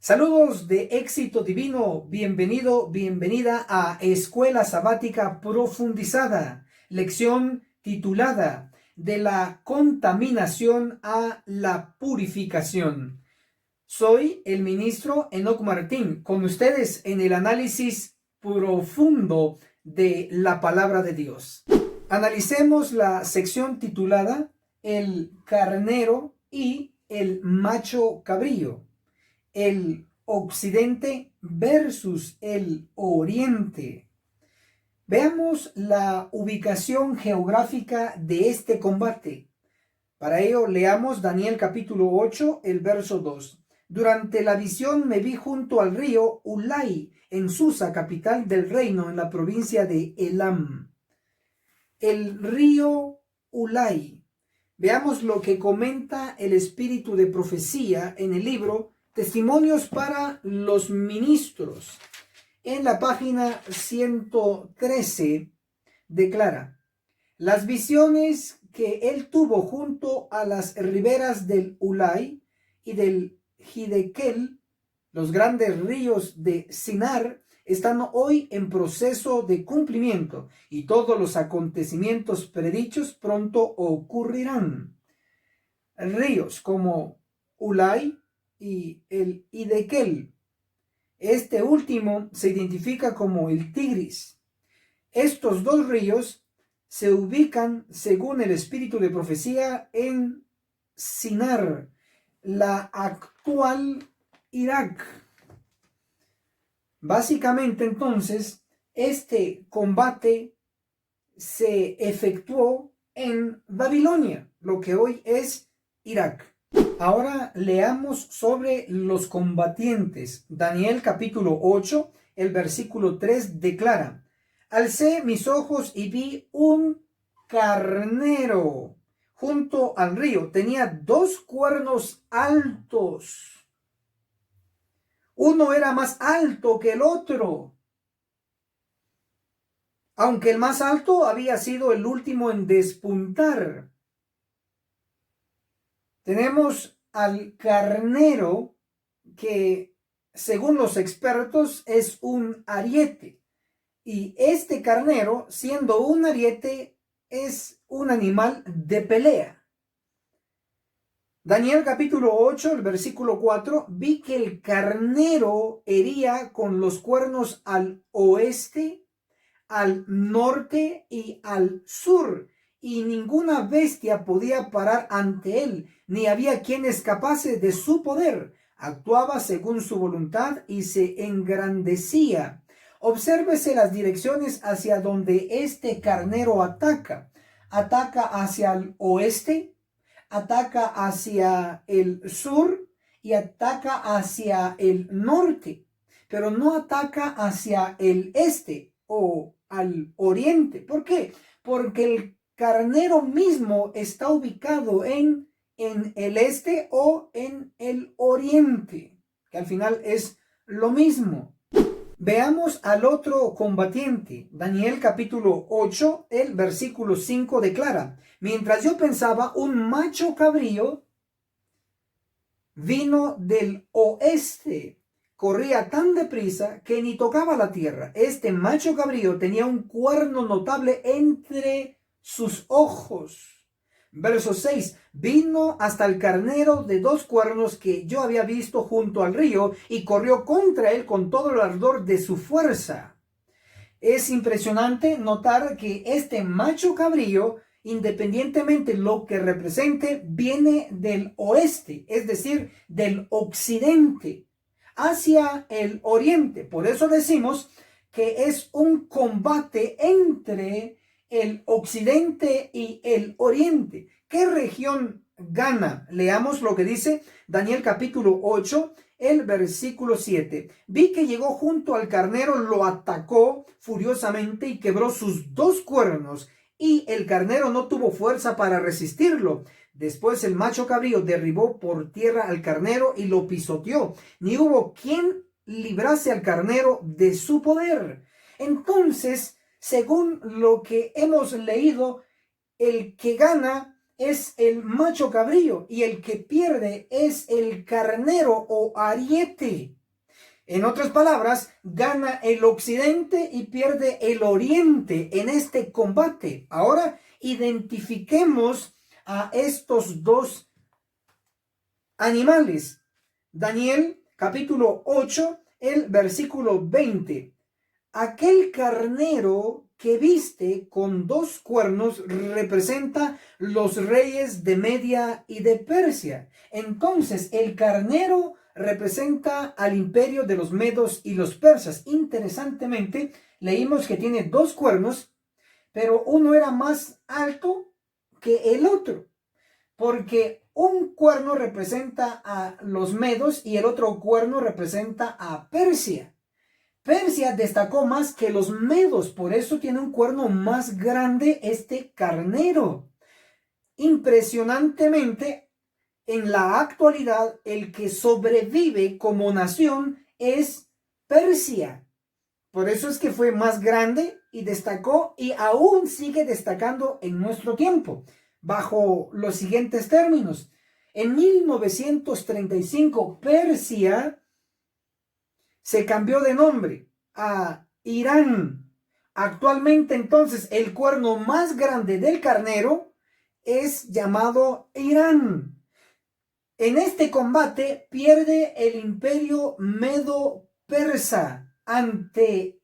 Saludos de éxito divino, bienvenido, bienvenida a Escuela Sabática Profundizada, lección titulada De la contaminación a la purificación. Soy el ministro Enoc Martín, con ustedes en el análisis profundo de la palabra de Dios. Analicemos la sección titulada El carnero y el macho cabrío. El occidente versus el oriente. Veamos la ubicación geográfica de este combate. Para ello leamos Daniel capítulo 8, el verso 2. Durante la visión me vi junto al río Ulai, en Susa, capital del reino, en la provincia de Elam. El río Ulai. Veamos lo que comenta el espíritu de profecía en el libro Testimonios para los ministros. En la página 113 declara: las visiones que él tuvo junto a las riberas del Ulai y del Hidekel, los grandes ríos de Sinar, están hoy en proceso de cumplimiento y todos los acontecimientos predichos pronto ocurrirán. Ríos como Ulai y el Hidekel. Este último se identifica como el Tigris. Estos dos ríos se ubican, según el espíritu de profecía, en Sinar, la actual Irak. Básicamente, entonces, este combate se efectuó en Babilonia, lo que hoy es Irak. Ahora leamos sobre los combatientes. Daniel capítulo 8, el versículo 3 declara: alcé mis ojos y vi un carnero junto al río. Tenía dos cuernos altos. Uno era más alto que el otro, aunque el más alto había sido el último en despuntar. Tenemos al carnero que, según los expertos, es un ariete. Y este carnero, siendo un ariete, es un animal de pelea. Daniel capítulo 8, el versículo 4, vi que el carnero hería con los cuernos al oeste, al norte y al sur, y ninguna bestia podía parar ante él, ni había quien escapase de su poder. Actuaba según su voluntad y se engrandecía. Obsérvese las direcciones hacia donde este carnero ataca. Ataca hacia el oeste, ataca hacia el sur y ataca hacia el norte, pero no ataca hacia el este o al oriente. ¿Por qué? Porque el carnero mismo está ubicado en el este o en el oriente, que al final es lo mismo. Veamos al otro combatiente. Daniel capítulo 8, el versículo 5 declara: mientras yo pensaba, un macho cabrío vino del oeste. Corría tan deprisa que ni tocaba la tierra. Este macho cabrío tenía un cuerno notable entre sus ojos. Verso 6. Vino hasta el carnero de dos cuernos que yo había visto junto al río y corrió contra él con todo el ardor de su fuerza. Es impresionante notar que este macho cabrío, independientemente lo que represente, viene del oeste, es decir, del occidente, hacia el oriente. Por eso decimos que es un combate entre el occidente y el oriente. ¿Qué región gana? Leamos lo que dice Daniel capítulo 8, el versículo 7. Vi que llegó junto al carnero, lo atacó furiosamente y quebró sus dos cuernos, y el carnero no tuvo fuerza para resistirlo. Después el macho cabrío derribó por tierra al carnero y lo pisoteó. Ni hubo quien librase al carnero de su poder. Entonces, según lo que hemos leído, el que gana es el macho cabrío y el que pierde es el carnero o ariete. En otras palabras, gana el occidente y pierde el oriente en este combate. Ahora identifiquemos a estos dos animales. Daniel capítulo 8, el versículo 20. Aquel carnero que viste con dos cuernos representa los reyes de Media y de Persia. Entonces, el carnero representa al imperio de los medos y los persas. Interesantemente, leímos que tiene dos cuernos, pero uno era más alto que el otro, porque un cuerno representa a los medos y el otro cuerno representa a Persia. Persia destacó más que los medos, por eso tiene un cuerno más grande este carnero. Impresionantemente, en la actualidad, el que sobrevive como nación es Persia. Por eso es que fue más grande y destacó y aún sigue destacando en nuestro tiempo, bajo los siguientes términos. En 1935, Persia se cambió de nombre a Irán. Actualmente, entonces, el cuerno más grande del carnero es llamado Irán. En este combate pierde el imperio medo-persa ante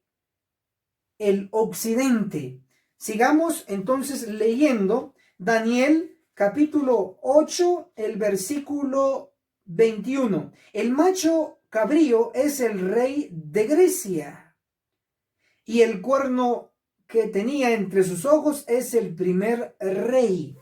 el occidente. Sigamos entonces leyendo Daniel capítulo 8, el versículo 21. El macho cabrío es el rey de Grecia y el cuerno que tenía entre sus ojos es el primer rey.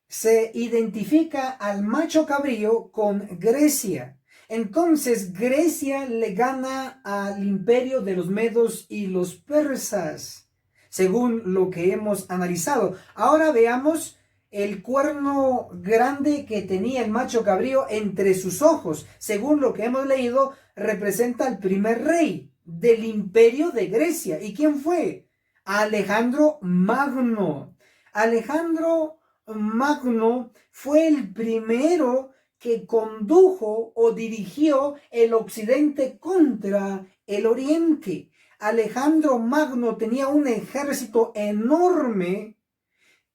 Se identifica al macho cabrío con Grecia. Entonces Grecia le gana al imperio de los medos y los persas, según lo que hemos analizado. Ahora veamos el cuerno grande que tenía el macho cabrío entre sus ojos. Según lo que hemos leído, representa al primer rey del imperio de Grecia. ¿Y quién fue? Alejandro Magno. Alejandro Magno fue el primero que condujo o dirigió el occidente contra el oriente. Alejandro Magno tenía un ejército enorme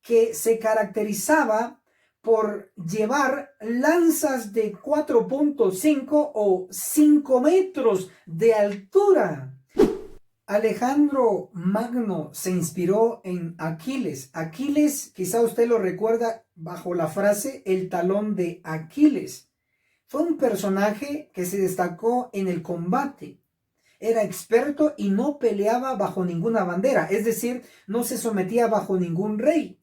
que se caracterizaba por llevar lanzas de 4.5 o 5 metros de altura. Alejandro Magno se inspiró en Aquiles. Aquiles, quizá usted lo recuerda bajo la frase el talón de Aquiles. Fue un personaje que se destacó en el combate. Era experto y no peleaba bajo ninguna bandera, es decir, no se sometía bajo ningún rey.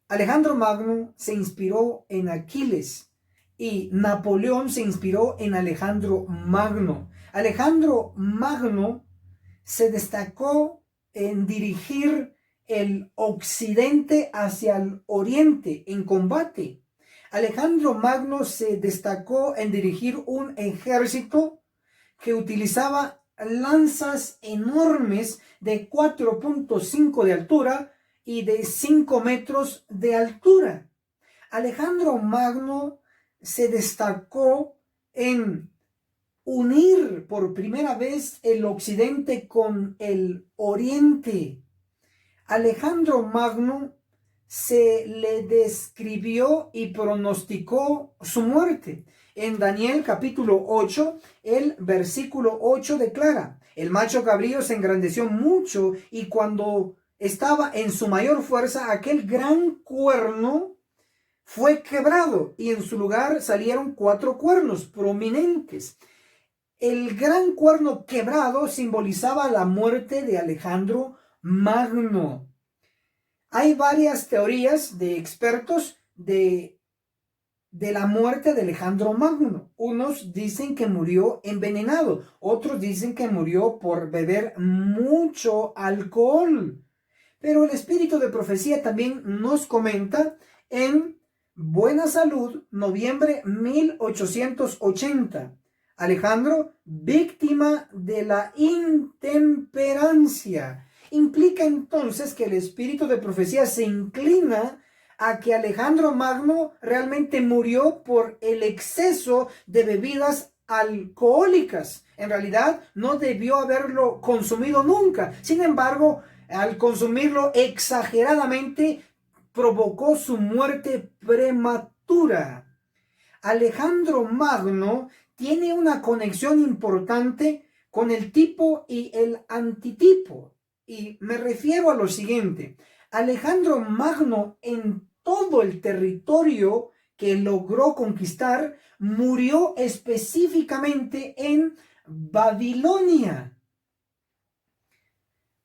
Alejandro Magno se inspiró en Aquiles y Napoleón se inspiró en Alejandro Magno. Alejandro Magno se destacó en dirigir el occidente hacia el oriente en combate. Alejandro Magno se destacó en dirigir un ejército que utilizaba lanzas enormes de 4.5 de altura y de 5 metros de altura. Alejandro Magno se destacó en unir por primera vez el occidente con el oriente. Alejandro Magno se le describió y pronosticó su muerte. En Daniel capítulo 8, el versículo 8 declara: el macho cabrío se engrandeció mucho y cuando estaba en su mayor fuerza, aquel gran cuerno fue quebrado y en su lugar salieron 4 cuernos prominentes. El gran cuerno quebrado simbolizaba la muerte de Alejandro Magno. Hay varias teorías de expertos de la muerte de Alejandro Magno. Unos dicen que murió envenenado, otros dicen que murió por beber mucho alcohol. Pero el espíritu de profecía también nos comenta en Buena Salud, noviembre 1880. Alejandro, víctima de la intemperancia. Implica entonces que el espíritu de profecía se inclina a que Alejandro Magno realmente murió por el exceso de bebidas alcohólicas. En realidad no debió haberlo consumido nunca. Sin embargo, al consumirlo exageradamente, provocó su muerte prematura. Alejandro Magno tiene una conexión importante con el tipo y el antitipo. Y me refiero a lo siguiente. Alejandro Magno, en todo el territorio que logró conquistar, murió específicamente en Babilonia.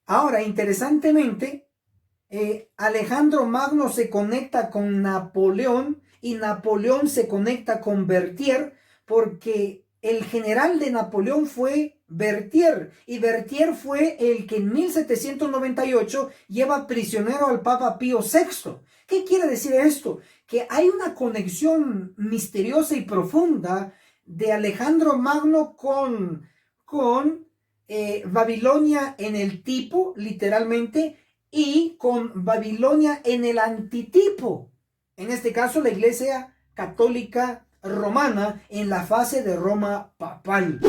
Ahora, interesantemente, Alejandro Magno se conecta con Napoleón y Napoleón se conecta con Berthier, porque el general de Napoleón fue Berthier, y Berthier fue el que en 1798 lleva prisionero al Papa Pío VI. ¿Qué quiere decir esto? Que hay una conexión misteriosa y profunda de Alejandro Magno con Babilonia en el tipo, literalmente, y con Babilonia en el antitipo. En este caso, la Iglesia Católica Romana en la fase de Roma papal.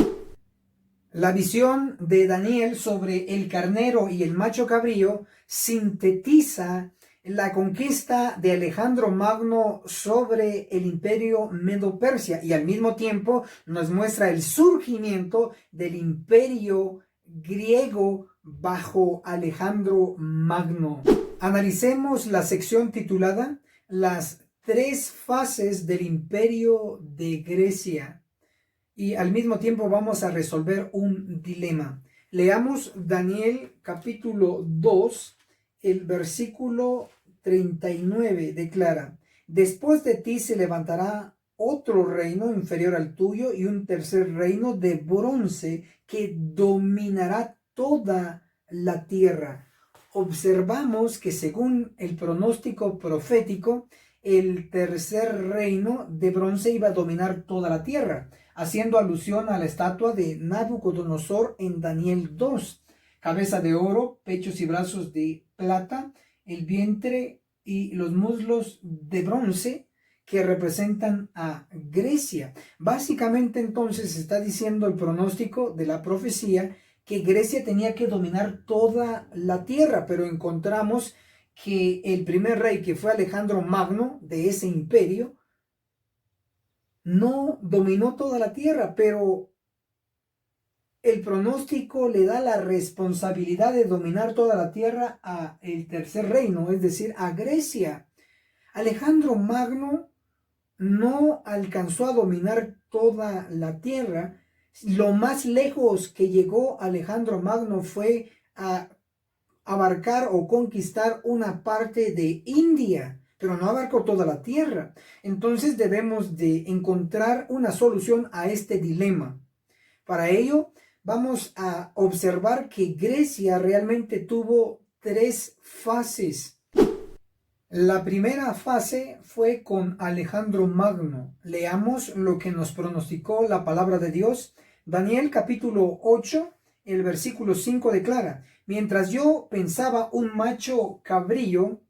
La visión de Daniel sobre el carnero y el macho cabrío sintetiza la conquista de Alejandro Magno sobre el imperio Medo-Persia, y al mismo tiempo nos muestra el surgimiento del imperio griego bajo Alejandro Magno. Analicemos la sección titulada Las tres fases del imperio de Grecia, y al mismo tiempo vamos a resolver un dilema. Leamos Daniel capítulo 2, el versículo 39 declara: después de ti se levantará otro reino inferior al tuyo y un tercer reino de bronce que dominará toda la tierra. Observamos que según el pronóstico profético, el tercer reino de bronce iba a dominar toda la tierra, haciendo alusión a la estatua de Nabucodonosor en Daniel 2. Cabeza de oro, pechos y brazos de plata, el vientre y los muslos de bronce, que representan a Grecia. Básicamente entonces está diciendo el pronóstico de la profecía que Grecia tenía que dominar toda la tierra, pero encontramos que el primer rey, que fue Alejandro Magno, de ese imperio, no dominó toda la tierra, pero el pronóstico le da la responsabilidad de dominar toda la tierra a el tercer reino, es decir, a Grecia. Alejandro Magno no alcanzó a dominar toda la tierra. Lo más lejos que llegó Alejandro Magno fue a abarcar o conquistar una parte de India, pero no abarcó toda la tierra. Entonces debemos de encontrar una solución a este dilema. Para ello, vamos a observar que Grecia realmente tuvo tres fases. La primera fase fue con Alejandro Magno. Leamos lo que nos pronosticó la palabra de Dios. Daniel capítulo 8, el versículo 5 declara: mientras yo pensaba, un macho cabrío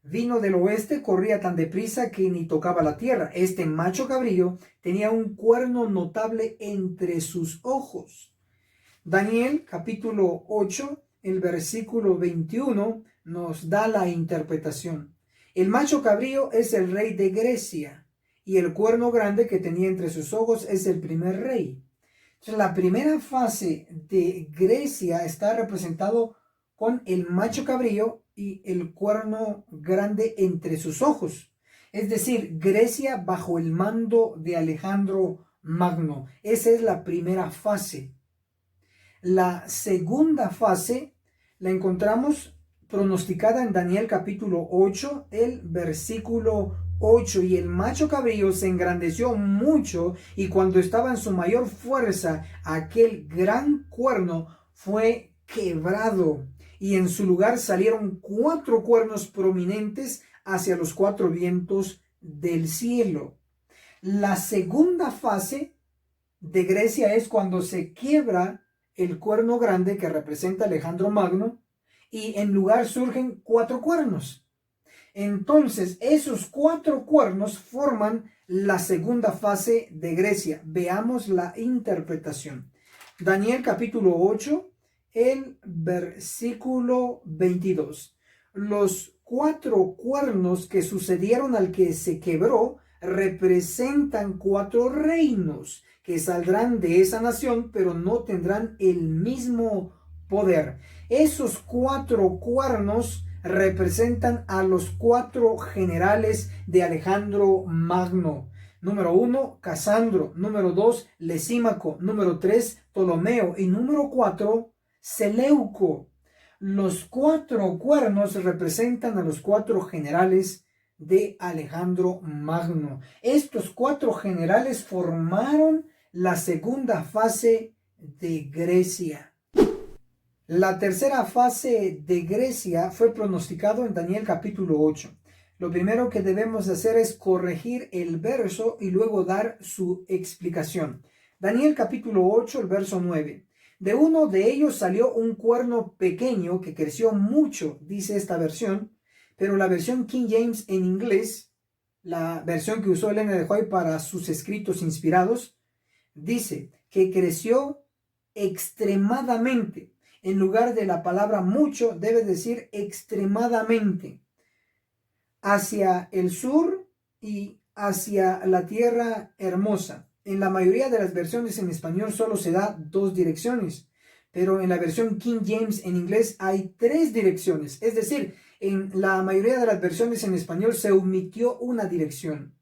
vino del oeste, corría tan deprisa que ni tocaba la tierra. Este macho cabrío tenía un cuerno notable entre sus ojos. Daniel capítulo 8, el versículo 21 nos da la interpretación. El macho cabrío es el rey de Grecia, y el cuerno grande que tenía entre sus ojos es el primer rey. Entonces, la primera fase de Grecia está representado con el macho cabrío y el cuerno grande entre sus ojos. Es decir, Grecia bajo el mando de Alejandro Magno. Esa es la primera fase. La segunda fase la encontramos pronosticada en Daniel capítulo 8, el versículo 8. Y el macho cabrío se engrandeció mucho, y cuando estaba en su mayor fuerza, aquel gran cuerno fue quebrado, y en su lugar salieron 4 cuernos prominentes hacia los 4 vientos del cielo. La segunda fase de Grecia es cuando se quiebra el cuerno grande que representa Alejandro Magno, y en lugar surgen 4 cuernos. Entonces, esos 4 cuernos forman la segunda fase de Grecia. Veamos la interpretación. Daniel capítulo 8, el versículo 22. Los 4 cuernos que sucedieron al que se quebró representan 4 reinos que saldrán de esa nación, pero no tendrán el mismo poder. Esos 4 cuernos representan a los 4 generales de Alejandro Magno. Número 1, Casandro. Número 2, Lisímaco. Número 3, Ptolomeo. Y número 4, Seleuco. Los 4 cuernos representan a los 4 generales de Alejandro Magno. Estos 4 generales formaron la segunda fase de Grecia. La tercera fase de Grecia fue pronosticado en Daniel capítulo 8. Lo primero que debemos hacer es corregir el verso y luego dar su explicación. Daniel capítulo 8, el verso 9. De uno de ellos salió un cuerno pequeño que creció mucho, dice esta versión, pero la versión King James en inglés, la versión que usó Elena de White para sus escritos inspirados, dice que creció extremadamente. En lugar de la palabra mucho, debe decir extremadamente. Hacia el sur y hacia la tierra hermosa. En la mayoría de las versiones en español solo se da 2 direcciones, pero en la versión King James en inglés hay 3 direcciones. Es decir, en la mayoría de las versiones en español se omitió una dirección.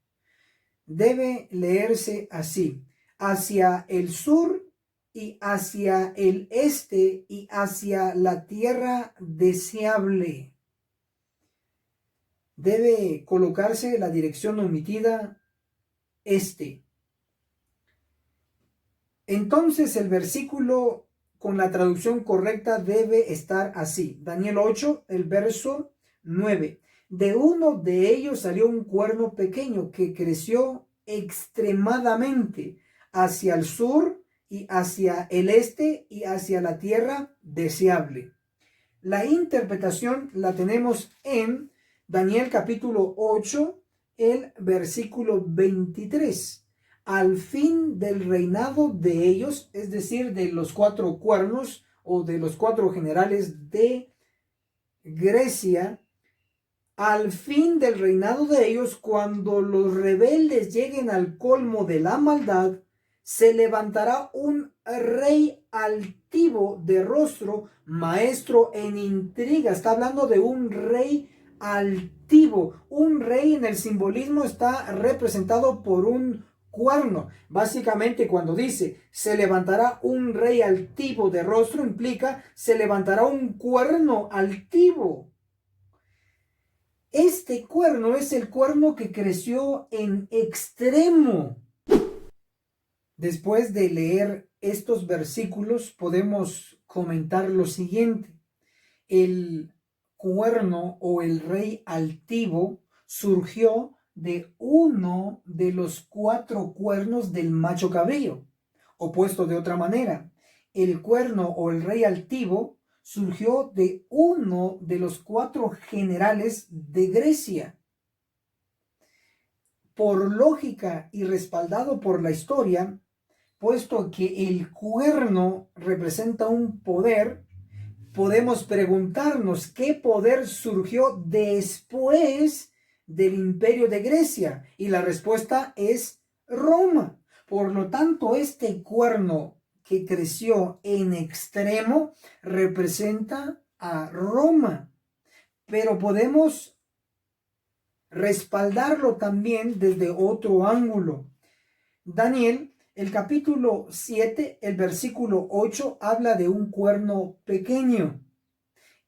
Debe leerse así: hacia el sur y hacia el este y hacia la tierra deseable. Debe colocarse la dirección omitida este. Entonces el versículo con la traducción correcta debe estar así. Daniel 8, el verso 9. De uno de ellos salió un cuerno pequeño que creció extremadamente hacia el sur y hacia el este y hacia la tierra deseable. La interpretación la tenemos en Daniel capítulo 8, el versículo 23. Al fin del reinado de ellos, es decir, de los 4 cuernos o de los 4 generales de Grecia, al fin del reinado de ellos, cuando los rebeldes lleguen al colmo de la maldad, se levantará un rey altivo de rostro, maestro en intriga. Está hablando de un rey altivo. Un rey en el simbolismo está representado por un cuerno. Básicamente, cuando dice se levantará un rey altivo de rostro, implica se levantará un cuerno altivo. Este cuerno es el cuerno que creció en extremo. Después de leer estos versículos, podemos comentar lo siguiente. El cuerno o el rey altivo surgió de uno de los 4 cuernos del macho cabrío. O puesto de otra manera, el cuerno o el rey altivo surgió de uno de los 4 generales de Grecia. Por lógica y respaldado por la historia, puesto que el cuerno representa un poder, podemos preguntarnos qué poder surgió después del imperio de Grecia. Y la respuesta es Roma. Por lo tanto, este cuerno que creció en extremo representa a Roma. Pero podemos respaldarlo también desde otro ángulo. Daniel, el capítulo 7, el versículo 8, habla de un cuerno pequeño.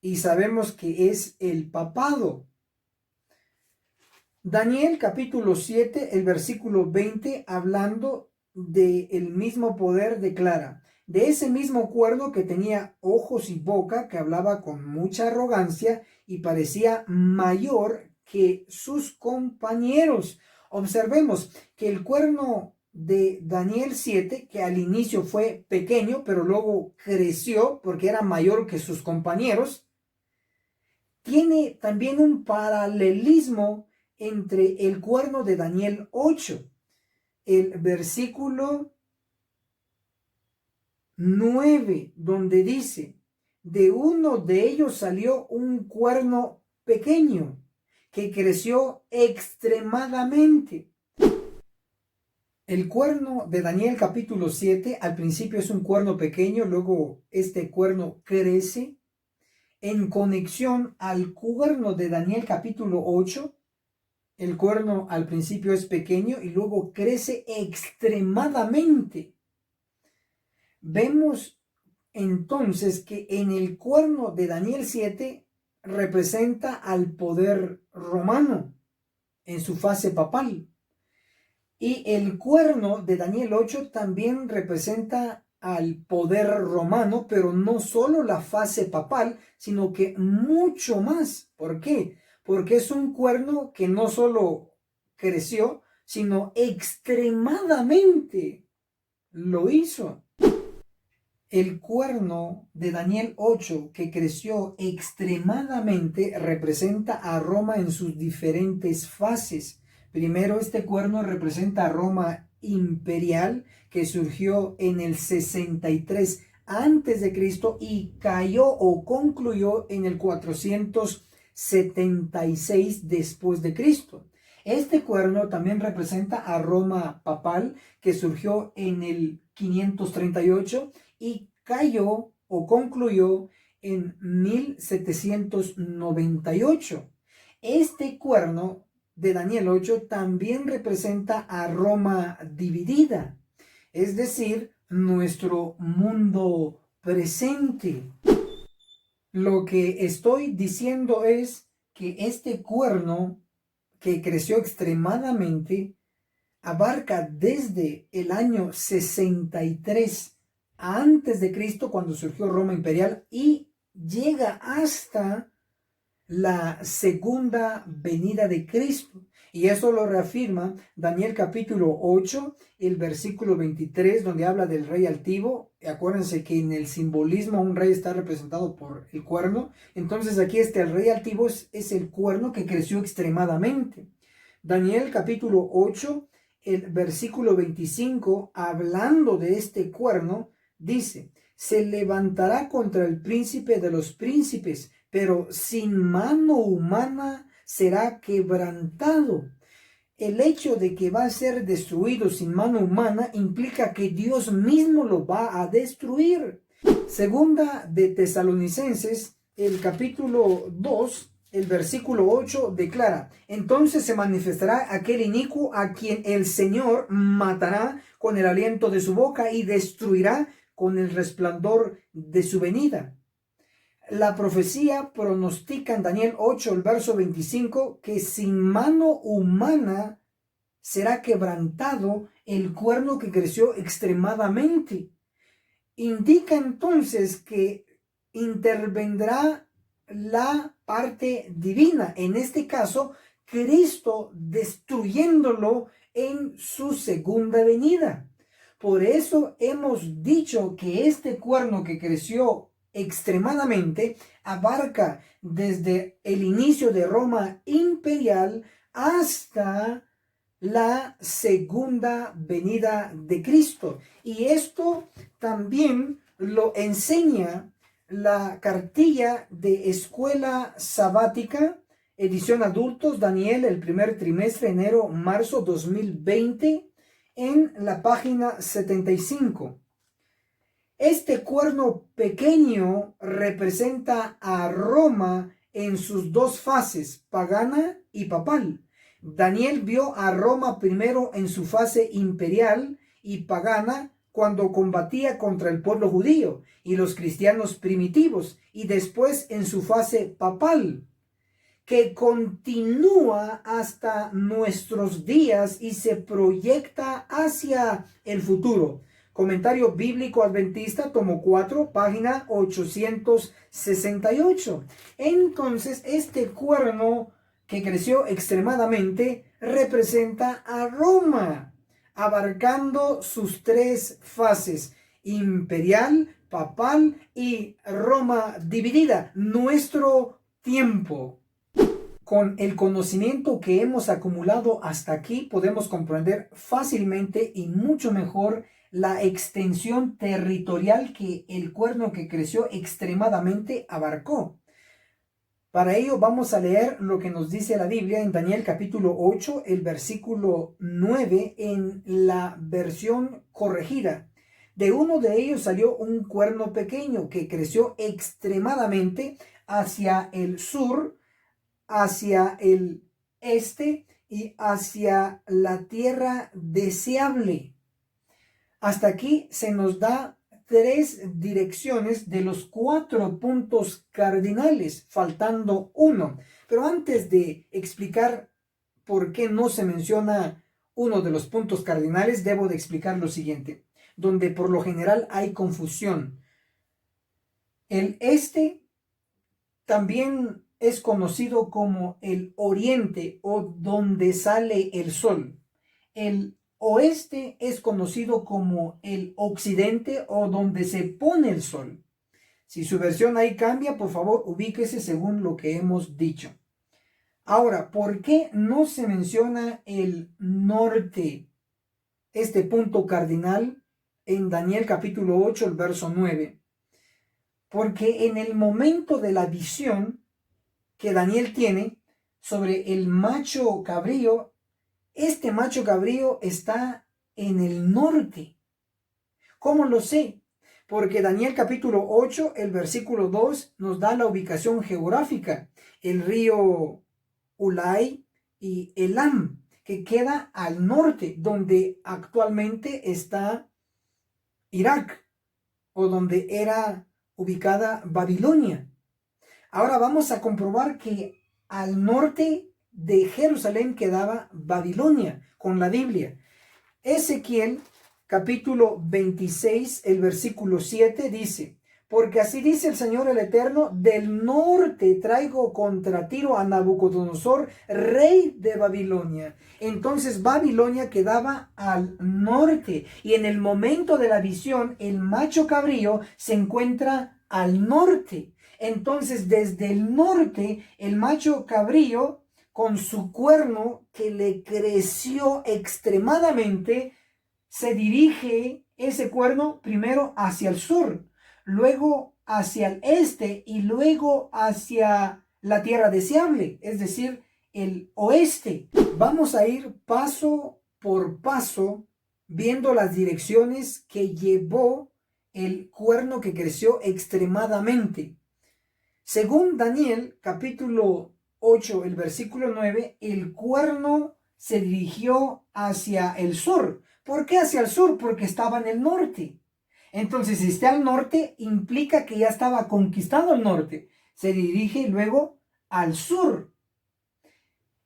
Y sabemos que es el papado. Daniel capítulo 7, el versículo 20, hablando del mismo poder, declara: de ese mismo cuerno que tenía ojos y boca, que hablaba con mucha arrogancia y parecía mayor que sus compañeros. Observemos que el cuerno de Daniel 7, que al inicio fue pequeño, pero luego creció porque era mayor que sus compañeros, tiene también un paralelismo entre el cuerno de Daniel 8, el versículo 9, donde dice: de uno de ellos salió un cuerno pequeño que creció extremadamente. El cuerno de Daniel capítulo 7 al principio es un cuerno pequeño, luego este cuerno crece. En conexión al cuerno de Daniel capítulo 8, el cuerno al principio es pequeño y luego crece extremadamente. Vemos entonces que en el cuerno de Daniel 7 representa al poder romano en su fase papal. Y el cuerno de Daniel 8 también representa al poder romano, pero no solo la fase papal, sino que mucho más. ¿Por qué? Porque es un cuerno que no solo creció, sino extremadamente lo hizo. El cuerno de Daniel 8, que creció extremadamente, representa a Roma en sus diferentes fases. Primero, este cuerno representa a Roma imperial, que surgió en el 63 antes de Cristo y cayó o concluyó en el 476 después de Cristo. Este cuerno también representa a Roma papal, que surgió en el 538 y cayó o concluyó en 1798. Este cuerno de Daniel 8 también representa a Roma dividida, es decir, nuestro mundo presente. Lo que estoy diciendo es que este cuerno que creció extremadamente abarca desde el año 63 antes de Cristo, cuando surgió Roma imperial, y llega hasta la segunda venida de Cristo. Y eso lo reafirma Daniel capítulo 8, el versículo 23, donde habla del rey altivo. Acuérdense que en el simbolismo un rey está representado por el cuerno. Entonces aquí el rey altivo es el cuerno que creció extremadamente. Daniel capítulo 8, el versículo 25, hablando de este cuerno, dice: se levantará contra el príncipe de los príncipes, pero sin mano humana será quebrantado. El hecho de que va a ser destruido sin mano humana implica que Dios mismo lo va a destruir. Segunda de Tesalonicenses, el capítulo 2, el versículo 8 declara: entonces se manifestará aquel inicuo a quien el Señor matará con el aliento de su boca y destruirá con el resplandor de su venida. La profecía pronostica en Daniel 8, el verso 25, que sin mano humana será quebrantado el cuerno que creció extremadamente. Indica entonces que intervendrá la parte divina, en este caso Cristo, destruyéndolo en su segunda venida. Por eso hemos dicho que este cuerno que creció extremadamente abarca desde el inicio de Roma imperial hasta la segunda venida de Cristo. Y esto también lo enseña la cartilla de Escuela Sabática, edición adultos, Daniel, el primer trimestre, enero-marzo 2020, en la página 75. Este cuerno pequeño representa a Roma en sus dos fases, pagana y papal. Daniel vio a Roma primero en su fase imperial y pagana, cuando combatía contra el pueblo judío y los cristianos primitivos, y después en su fase papal, que continúa hasta nuestros días y se proyecta hacia el futuro. Comentario Bíblico Adventista, tomo 4, página 868. Entonces, este cuerno que creció extremadamente representa a Roma, abarcando sus tres fases: imperial, papal y Roma dividida. Nuestro tiempo. Con el conocimiento que hemos acumulado hasta aquí podemos comprender fácilmente y mucho mejor la extensión territorial que el cuerno que creció extremadamente abarcó. Para ello vamos a leer lo que nos dice la Biblia en Daniel capítulo 8, el versículo 9 en la versión corregida. De uno de ellos salió un cuerno pequeño que creció extremadamente hacia el sur, hacia el este y hacia la tierra deseable. Hasta aquí se nos da 3 direcciones de los 4 puntos cardinales, faltando uno. Pero antes de explicar por qué no se menciona uno de los puntos cardinales, debo de explicar lo siguiente, donde por lo general hay confusión. El este también es conocido como el oriente o donde sale el sol. El oeste es conocido como el occidente o donde se pone el sol. Si su versión ahí cambia, por favor, ubíquese según lo que hemos dicho. Ahora, ¿por qué no se menciona el norte, este punto cardinal, en Daniel capítulo 8, el verso 9? Porque en el momento de la visión que Daniel tiene sobre el macho cabrío, este macho cabrío está en el norte. ¿Cómo lo sé? Porque Daniel capítulo 8, el versículo 2 nos da la ubicación geográfica. El río Ulai y Elam, que queda al norte, donde actualmente está Irak, o donde era ubicada Babilonia. Ahora vamos a comprobar que al norte de Jerusalén quedaba Babilonia con la Biblia. Ezequiel capítulo 26, el versículo 7 dice: porque así dice el Señor el Eterno, del norte traigo contra Tiro a Nabucodonosor, rey de Babilonia. Entonces Babilonia quedaba al norte y en el momento de la visión el macho cabrío se encuentra al norte. Entonces desde el norte el macho cabrío con su cuerno que le creció extremadamente se dirige ese cuerno primero hacia el sur, luego hacia el este y luego hacia la tierra deseable, es decir, el oeste. Vamos a ir paso por paso viendo las direcciones que llevó el cuerno que creció extremadamente. Según Daniel capítulo 8, el versículo 9, el cuerno se dirigió hacia el sur. ¿Por qué hacia el sur? Porque estaba en el norte. Entonces, si está al norte, implica que ya estaba conquistado el norte. Se dirige luego al sur.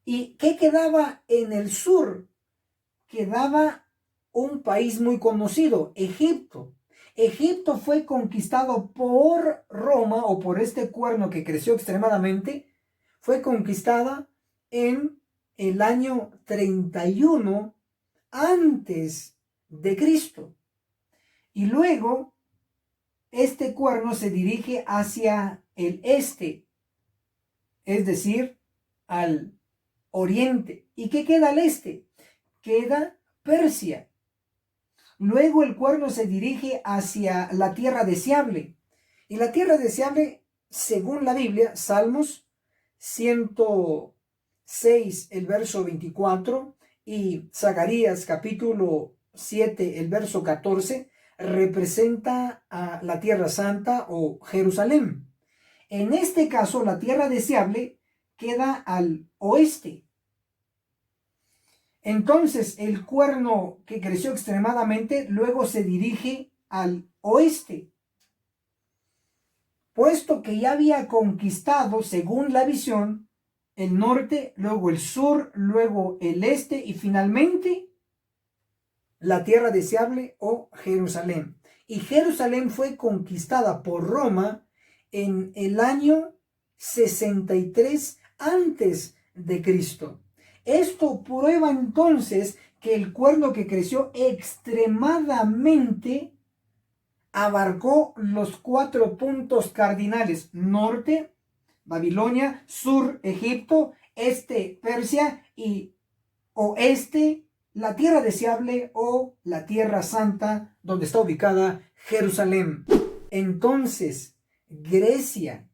¿Y qué quedaba en el sur? Quedaba un país muy conocido, Egipto. Egipto fue conquistado por Roma, o por este cuerno que creció extremadamente. Fue conquistada en el año 31 antes de Cristo. Y luego este cuerno se dirige hacia el este, es decir, al oriente. ¿Y qué queda al este? Queda Persia. Luego el cuerno se dirige hacia la tierra deseable. Y la tierra deseable, según la Biblia, Salmos 106, el verso 24, y Zacarías capítulo 7, el verso 14, representa a la tierra santa o Jerusalén. En este caso, la tierra deseable queda al oeste. Entonces, el cuerno que creció extremadamente luego se dirige al oeste, puesto que ya había conquistado, según la visión, el norte, luego el sur, luego el este y finalmente la tierra deseable o Jerusalén. Y Jerusalén fue conquistada por Roma en el año 63 antes de Cristo. Esto prueba entonces que el cuerno que creció extremadamente abarcó los 4 puntos cardinales: norte, Babilonia, sur Egipto, este Persia y oeste la tierra deseable o la tierra santa donde está ubicada Jerusalén. Entonces, Grecia,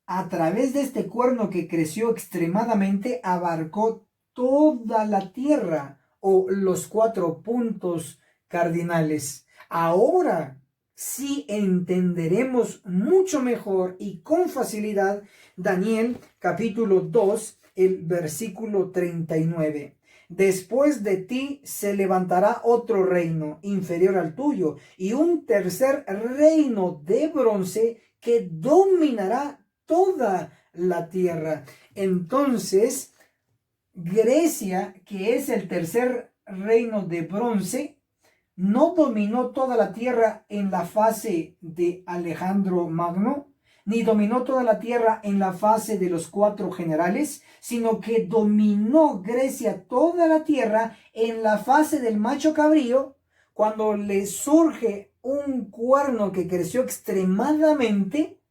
a través de este cuerno que creció extremadamente, abarcó toda la tierra o los 4 puntos cardinales. Ahora sí entenderemos mucho mejor y con facilidad Daniel capítulo 2, el versículo 39. Después de ti se levantará otro reino inferior al tuyo y un tercer reino de bronce que dominará toda la tierra. Entonces, Grecia, que es el tercer reino de bronce, no dominó toda la tierra en la fase de Alejandro Magno, ni dominó toda la tierra en la fase de los 4 generales, sino que dominó Grecia toda la tierra en la fase del macho cabrío, cuando le surge un cuerno que creció extremadamente.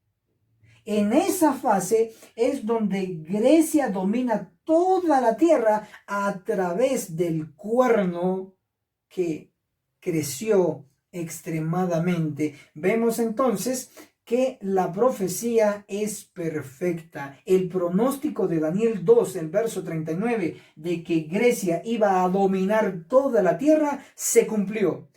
En esa fase es donde Grecia domina toda la tierra a través del cuerno que creció extremadamente. Vemos entonces que la profecía es perfecta. El pronóstico de Daniel 2, el verso 39, de que Grecia iba a dominar toda la tierra, se cumplió.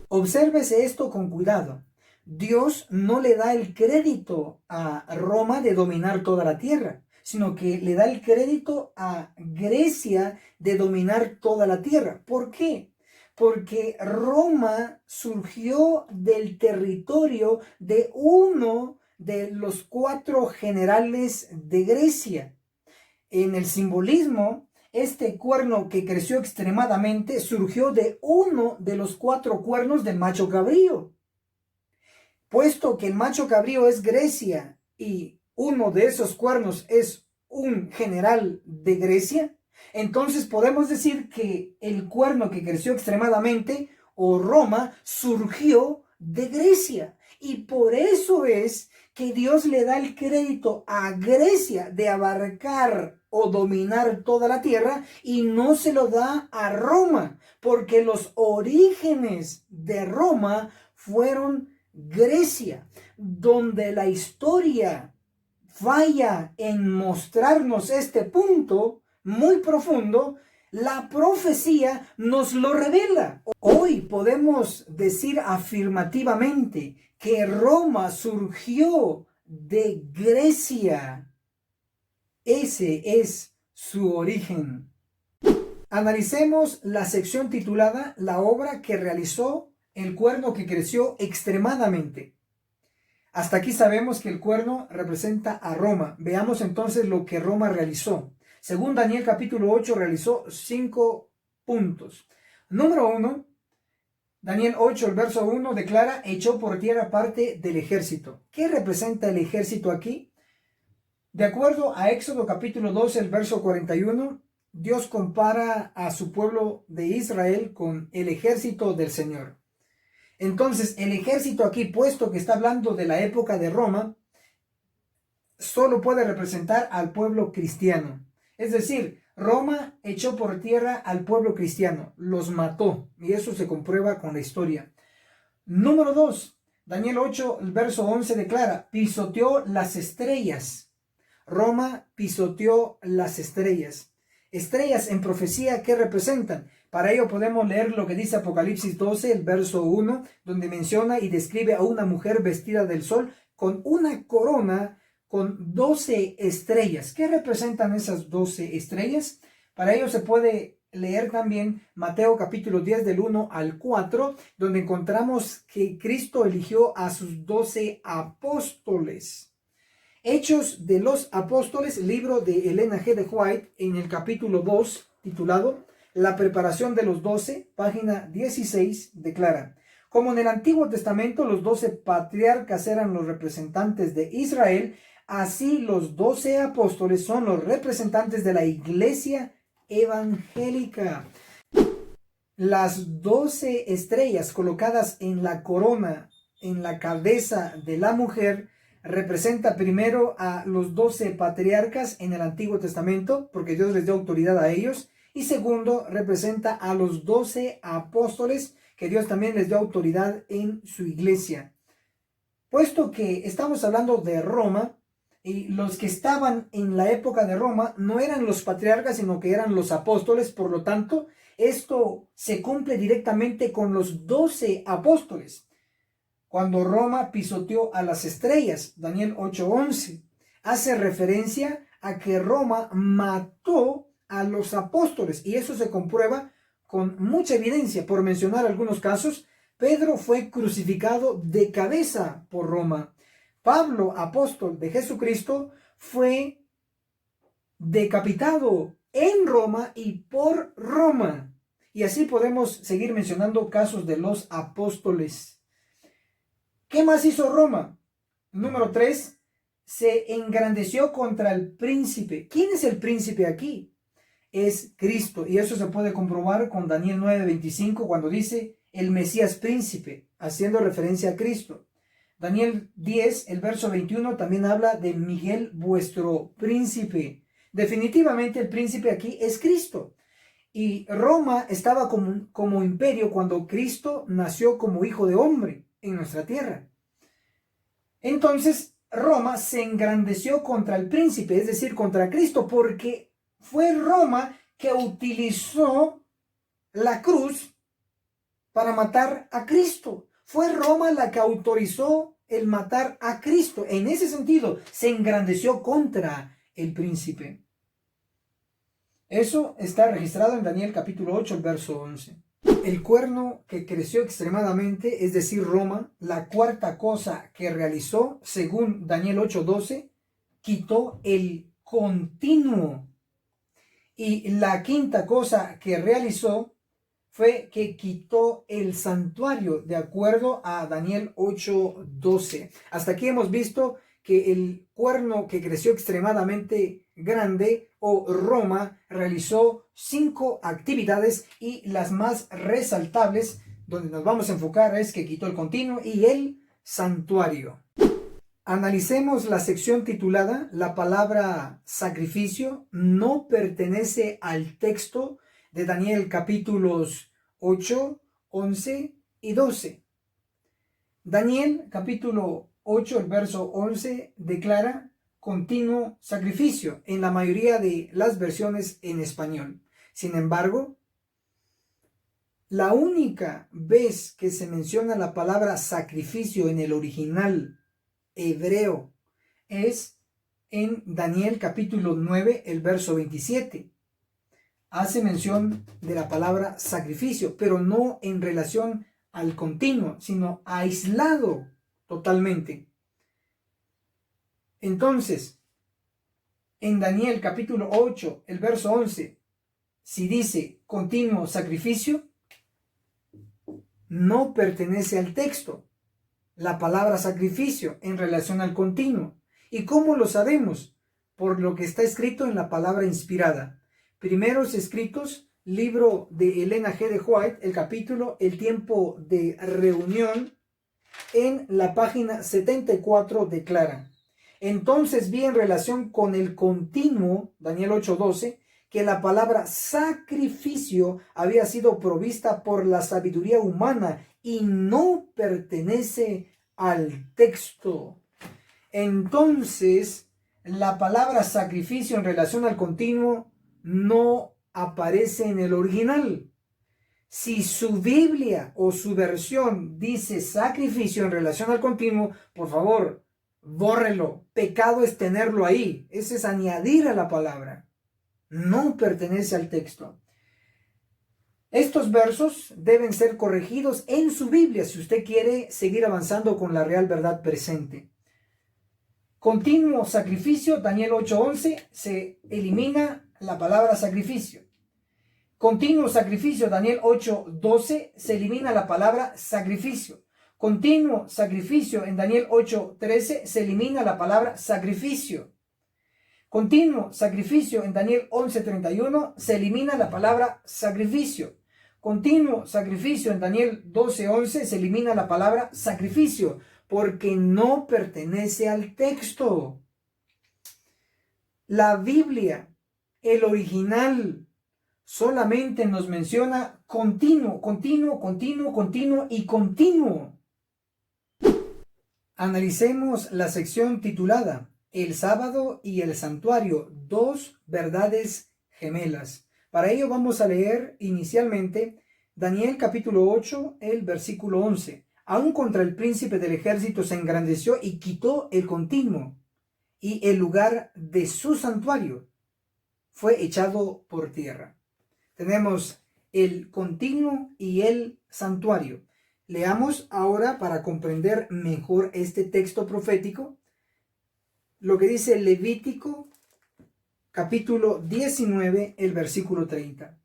Obsérvese esto con cuidado. Dios no le da el crédito a Roma de dominar toda la tierra, sino que le da el crédito a Grecia de dominar toda la tierra. ¿Por qué? Porque Roma surgió del territorio de uno de los 4 generales de Grecia. En el simbolismo, este cuerno que creció extremadamente surgió de uno de los 4 cuernos del macho cabrío. Puesto que el macho cabrío es Grecia y uno de esos cuernos es un general de Grecia, entonces podemos decir que el cuerno que creció extremadamente, o Roma, surgió de Grecia. Y por eso es que Dios le da el crédito a Grecia de abarcar o dominar toda la tierra y no se lo da a Roma, porque los orígenes de Roma fueron Grecia, donde la historia falla en mostrarnos este punto muy profundo. La profecía nos lo revela. Hoy podemos decir afirmativamente que Roma surgió de Grecia. Ese es su origen. Analicemos la sección titulada La obra que realizó el cuerno que creció extremadamente. Hasta aquí sabemos que el cuerno representa a Roma. Veamos entonces lo que Roma realizó. Según Daniel capítulo 8 realizó 5 puntos. Número 1, Daniel 8, el verso 1 declara: echó por tierra parte del ejército. ¿Qué representa el ejército aquí? De acuerdo a Éxodo capítulo 12, el verso 41, Dios compara a su pueblo de Israel con el ejército del Señor. Entonces, el ejército aquí, puesto que está hablando de la época de Roma, solo puede representar al pueblo cristiano. Es decir, Roma echó por tierra al pueblo cristiano, los mató, y eso se comprueba con la historia. Número 2, Daniel 8, el verso 11 declara: pisoteó las estrellas. Roma pisoteó las estrellas. Estrellas en profecía, ¿qué representan? Para ello podemos leer lo que dice Apocalipsis 12, el verso 1, donde menciona y describe a una mujer vestida del sol con una corona con 12 estrellas. ¿Qué representan esas 12 estrellas? Para ello se puede leer también Mateo capítulo 10 del 1 al 4, donde encontramos que Cristo eligió a sus 12 apóstoles. Hechos de los Apóstoles, libro de Elena G. de White, en el capítulo 2, titulado La preparación de los 12, página 16, declara: como en el Antiguo Testamento los 12 patriarcas eran los representantes de Israel, así los 12 apóstoles son los representantes de la iglesia evangélica. Las 12 estrellas colocadas en la corona, en la cabeza de la mujer, representa primero a los 12 patriarcas en el Antiguo Testamento, porque Dios les dio autoridad a ellos. Y segundo, representa a los 12 apóstoles, que Dios también les dio autoridad en su iglesia. Puesto que estamos hablando de Roma, y los que estaban en la época de Roma no eran los patriarcas, sino que eran los apóstoles. Por lo tanto, esto se cumple directamente con los 12 apóstoles. Cuando Roma pisoteó a las estrellas, Daniel 8:11, hace referencia a que Roma mató a los apóstoles, y eso se comprueba con mucha evidencia. Por mencionar algunos casos, Pedro fue crucificado de cabeza por Roma. Pablo, apóstol de Jesucristo, fue decapitado en Roma y por Roma. Y así podemos seguir mencionando casos de los apóstoles. ¿Qué más hizo Roma? Número 3, se engrandeció contra el príncipe. ¿Quién es el príncipe aquí? Es Cristo, y eso se puede comprobar con Daniel 9:25 cuando dice el Mesías príncipe, haciendo referencia a Cristo. Daniel 10, el verso 21, también habla de Miguel, vuestro príncipe. Definitivamente el príncipe aquí es Cristo. Y Roma estaba como imperio cuando Cristo nació como hijo de hombre en nuestra tierra. Entonces Roma se engrandeció contra el príncipe, es decir, contra Cristo, porque fue Roma que utilizó la cruz para matar a Cristo. Fue Roma la que autorizó el matar a Cristo. En ese sentido, se engrandeció contra el príncipe. Eso está registrado en Daniel capítulo 8, el verso 11. El cuerno que creció extremadamente, es decir, Roma, la cuarta cosa que realizó, según Daniel 8:12, quitó el continuo. Y la quinta cosa que realizó fue que quitó el santuario, de acuerdo a Daniel 8:12. Hasta aquí hemos visto que el cuerno que creció extremadamente grande, o Roma, realizó 5 actividades, y las más resaltables, donde nos vamos a enfocar, es que quitó el continuo y el santuario. Analicemos la sección titulada La palabra sacrificio no pertenece al texto de Daniel capítulos 8, 11 y 12. Daniel capítulo 8, el verso 11 declara continuo sacrificio en la mayoría de las versiones en español. Sin embargo, la única vez que se menciona la palabra sacrificio en el original hebreo es en Daniel capítulo 9, el verso 27. Hace mención de la palabra sacrificio, pero no en relación al continuo, sino aislado totalmente. Entonces, en Daniel capítulo 8, el verso 11, si dice continuo sacrificio, no pertenece al texto la palabra sacrificio en relación al continuo. ¿Y cómo lo sabemos? Por lo que está escrito en la palabra inspirada. Primeros escritos, libro de Elena G. de White, el capítulo El tiempo de reunión, en la página 74 declara: entonces vi en relación con el continuo, Daniel 8:12, que la palabra sacrificio había sido provista por la sabiduría humana y no pertenece al texto. Entonces, la palabra sacrificio en relación al continuo no aparece en el original. Si su Biblia o su versión dice sacrificio en relación al continuo, por favor, bórrelo. Pecado es tenerlo ahí. Ese es añadir a la palabra. No pertenece al texto. Estos versos deben ser corregidos en su Biblia si usted quiere seguir avanzando con la real verdad presente. Continuo sacrificio, Daniel 8:11, se elimina la palabra sacrificio. Continuo sacrificio, Daniel 8:12, se elimina la palabra sacrificio. Continuo sacrificio, en Daniel 8:13, se elimina la palabra sacrificio. Continuo sacrificio, en Daniel 11:31, se elimina la palabra sacrificio. continuo, sacrificio. En Daniel 12:11 se elimina la palabra sacrificio porque no pertenece al texto. La Biblia, el original, solamente nos menciona continuo, continuo, continuo, continuo y continuo. Analicemos la sección titulada El sábado y el santuario, dos verdades gemelas. Para ello vamos a leer inicialmente Daniel capítulo 8, el versículo 11. Aún contra el príncipe del ejército se engrandeció y quitó el continuo, y el lugar de su santuario fue echado por tierra. Tenemos el continuo y el santuario. Leamos ahora para comprender mejor este texto profético lo que dice Levítico capítulo 19, el versículo 30.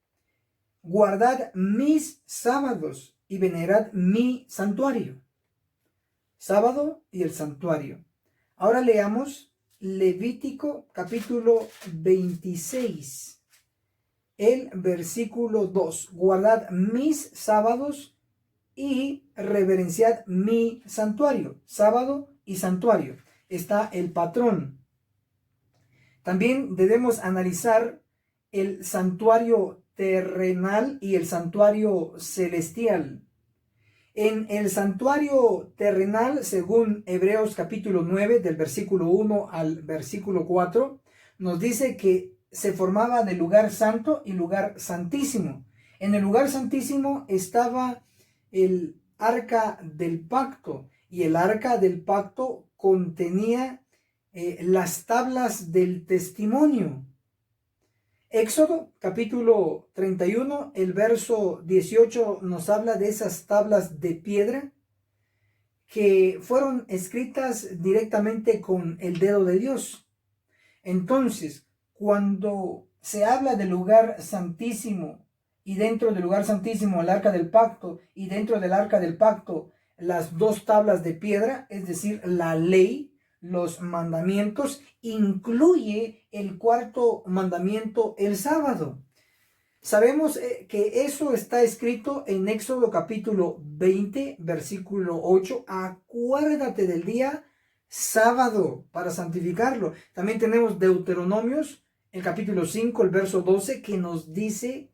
Guardad mis sábados y venerad mi santuario. Sábado y el santuario. Ahora leamos Levítico capítulo 26, el versículo 2. Guardad mis sábados y reverenciad mi santuario. Sábado y santuario. Está el patrón. También debemos analizar el santuario terrenal y el santuario celestial. En el santuario terrenal, según Hebreos capítulo 9, del versículo 1 al versículo 4, nos dice que se formaba del lugar santo y lugar santísimo. En el lugar santísimo estaba el arca del pacto, y el arca del pacto contenía las tablas del testimonio. Éxodo capítulo 31, el verso 18 nos habla de esas tablas de piedra que fueron escritas directamente con el dedo de Dios. Entonces, cuando se habla del lugar santísimo y dentro del lugar santísimo el arca del pacto y dentro del arca del pacto las dos tablas de piedra, es decir, la ley, los mandamientos, incluye el cuarto mandamiento, el sábado. Sabemos que eso está escrito en Éxodo capítulo 20, versículo 8. Acuérdate del día sábado para santificarlo. También tenemos Deuteronomios, el capítulo 5, el verso 12, que nos dice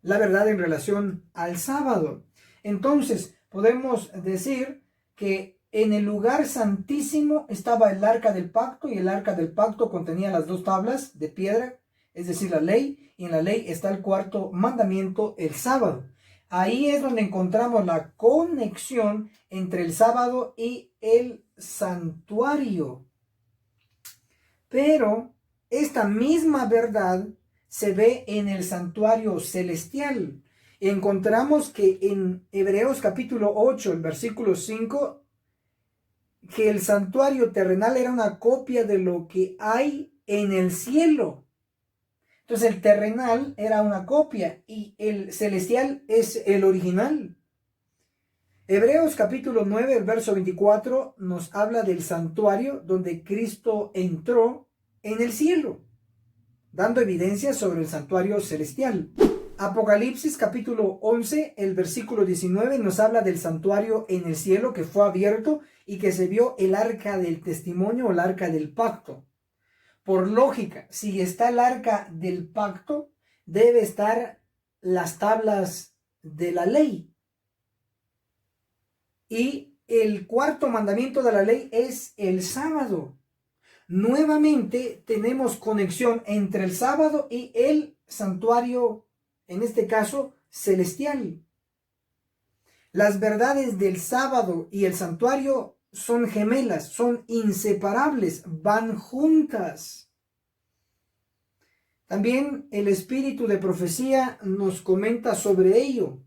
la verdad en relación al sábado. Entonces, podemos decir que en el lugar santísimo estaba el arca del pacto, y el arca del pacto contenía las dos tablas de piedra, es decir, la ley, y en la ley está el cuarto mandamiento, el sábado. Ahí es donde encontramos la conexión entre el sábado y el santuario. Pero esta misma verdad se ve en el santuario celestial. Encontramos que en Hebreos capítulo 8, el versículo 5, que el santuario terrenal era una copia de lo que hay en el cielo. Entonces el terrenal era una copia y el celestial es el original. Hebreos capítulo 9, el verso 24 nos habla del santuario donde Cristo entró en el cielo, dando evidencia sobre el santuario celestial. Apocalipsis capítulo 11, el versículo 19 nos habla del santuario en el cielo que fue abierto y que se vio el arca del testimonio o el arca del pacto. Por lógica, si está el arca del pacto, debe estar las tablas de la ley. Y el cuarto mandamiento de la ley es el sábado. Nuevamente tenemos conexión entre el sábado y el santuario, en este caso celestial. Las verdades del sábado y el santuario son gemelas, son inseparables, van juntas. También el espíritu de profecía nos comenta sobre ello.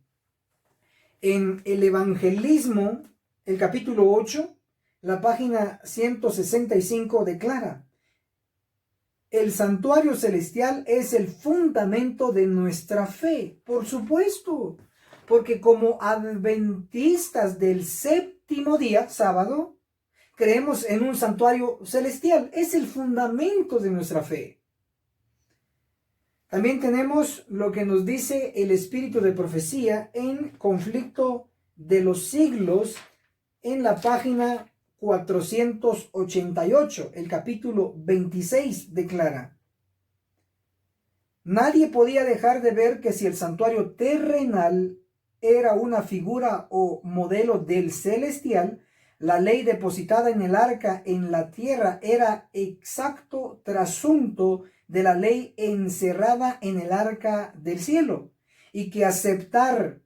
En el evangelismo, el capítulo 8, la página 165 declara: el santuario celestial es el fundamento de nuestra fe. Por supuesto, porque como adventistas del séptimo día, sábado, creemos en un santuario celestial. Es el fundamento de nuestra fe. También tenemos lo que nos dice el espíritu de profecía en Conflicto de los Siglos en la página 488. El capítulo 26 declara: nadie podía dejar de ver que si el santuario terrenal era una figura o modelo del celestial, la ley depositada en el arca en la tierra era exacto trasunto de la ley encerrada en el arca del cielo, y que aceptar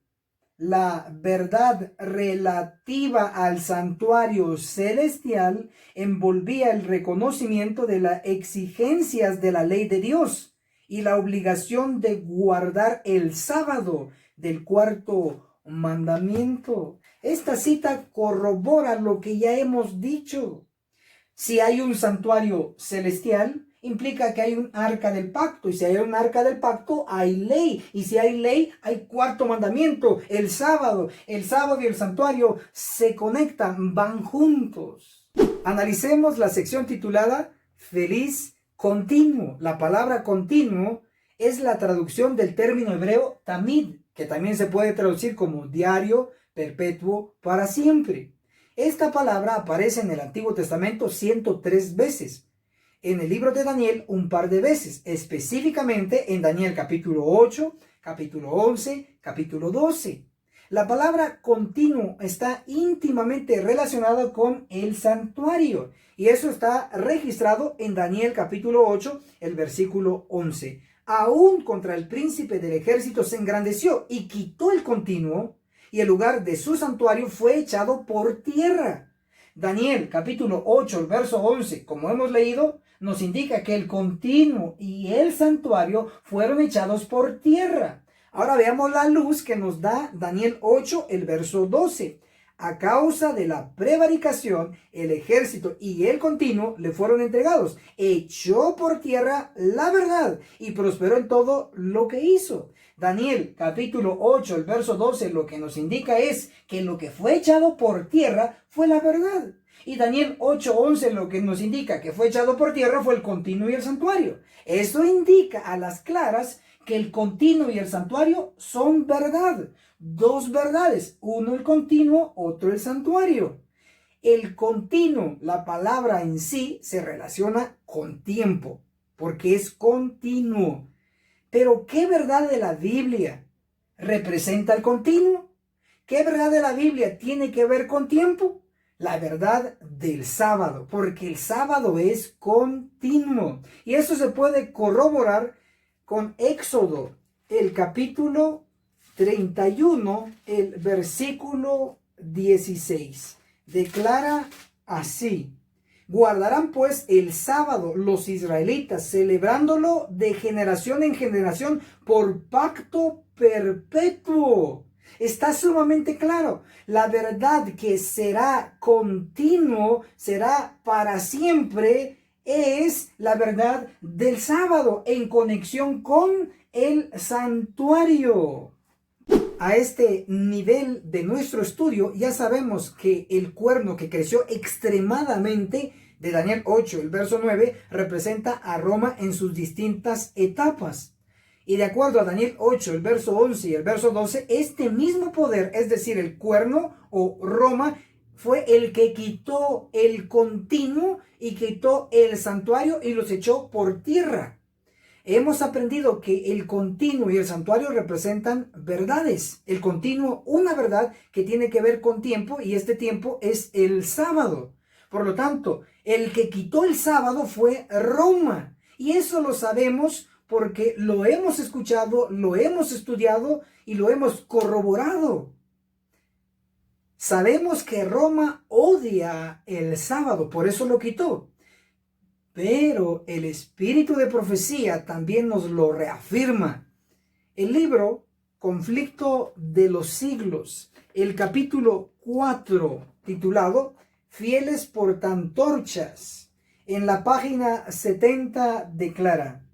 la verdad relativa al santuario celestial envolvía el reconocimiento de las exigencias de la ley de Dios y la obligación de guardar el sábado del cuarto mandamiento. Esta cita corrobora lo que ya hemos dicho. Si hay un santuario celestial, implica que hay un arca del pacto. Y si hay un arca del pacto, hay ley. Y si hay ley, hay cuarto mandamiento, el sábado. El sábado y el santuario se conectan, van juntos. Analicemos la sección titulada Feliz Continuo. La palabra continuo es la traducción del término hebreo tamid, que también se puede traducir como diario, perpetuo, para siempre. Esta palabra aparece en el Antiguo Testamento 103 veces. En el libro de Daniel un par de veces, específicamente en Daniel capítulo 8, capítulo 11, capítulo 12. La palabra continuo está íntimamente relacionada con el santuario, y eso está registrado en Daniel capítulo 8, el versículo 11. Aún contra el príncipe del ejército se engrandeció y quitó el continuo, y el lugar de su santuario fue echado por tierra. Daniel capítulo 8, el verso 11, como hemos leído, nos indica que el continuo y el santuario fueron echados por tierra. Ahora veamos la luz que nos da Daniel 8, el verso 12. A causa de la prevaricación, el ejército y el continuo le fueron entregados. Echó por tierra la verdad y prosperó en todo lo que hizo. Daniel capítulo 8, el verso 12, lo que nos indica es que lo que fue echado por tierra fue la verdad. Y Daniel 8, 11 lo que nos indica que fue echado por tierra fue el continuo y el santuario. Eso indica a las claras que el continuo y el santuario son verdad. Dos verdades, uno el continuo, otro el santuario. El continuo, la palabra en sí, se relaciona con tiempo, porque es continuo. Pero ¿qué verdad de la Biblia representa el continuo? ¿Qué verdad de la Biblia tiene que ver con tiempo? La verdad del sábado, porque el sábado es continuo. Y eso se puede corroborar con Éxodo, el capítulo 31, el versículo 16. Declara así: guardarán pues el sábado los israelitas, celebrándolo de generación en generación por pacto perpetuo. Está sumamente claro. La verdad que será continuo, será para siempre, es la verdad del sábado en conexión con el santuario. A este nivel de nuestro estudio ya sabemos que el cuerno que creció extremadamente de Daniel 8, el verso 9, representa a Roma en sus distintas etapas. Y de acuerdo a Daniel 8, el verso 11 y el verso 12, este mismo poder, es decir, el cuerno o Roma, fue el que quitó el continuo y quitó el santuario y los echó por tierra. Hemos aprendido que el continuo y el santuario representan verdades. El continuo, una verdad que tiene que ver con tiempo, y este tiempo es el sábado. Por lo tanto, el que quitó el sábado fue Roma. Y eso lo sabemos porque lo hemos escuchado, lo hemos estudiado y lo hemos corroborado. Sabemos que Roma odia el sábado, por eso lo quitó. Pero el espíritu de profecía también nos lo reafirma. El libro Conflicto de los Siglos, el capítulo 4, titulado Fieles portantorchas, en la página 70 declara: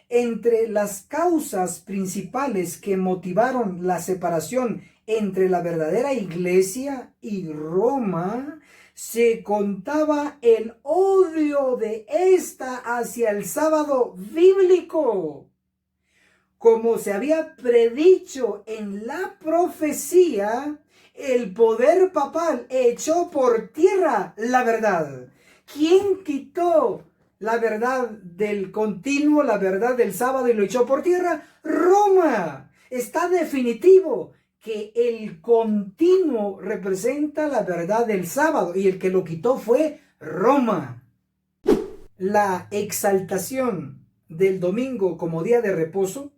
entre las causas principales que motivaron la separación entre la verdadera iglesia y Roma, se contaba el odio de esta hacia el sábado bíblico. como se había predicho en la profecía, el poder papal echó por tierra la verdad. ¿Quién quitó la verdad del continuo, la verdad del sábado y lo echó por tierra? Roma. Está definitivo que el continuo representa la verdad del sábado y el que lo quitó fue Roma. La exaltación del domingo como día de reposo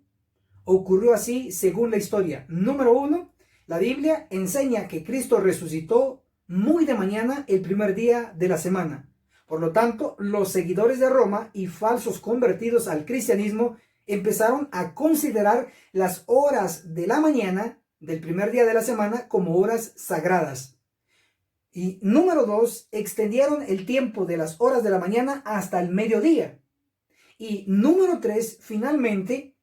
ocurrió así según la historia. Número 1, la Biblia enseña que Cristo resucitó muy de mañana el primer día de la semana. Por lo tanto, los seguidores de Roma y falsos convertidos al cristianismo empezaron a considerar las horas de la mañana del primer día de la semana como horas sagradas. Y número 2, extendieron el tiempo de las horas de la mañana hasta el mediodía. Y número 3, finalmente,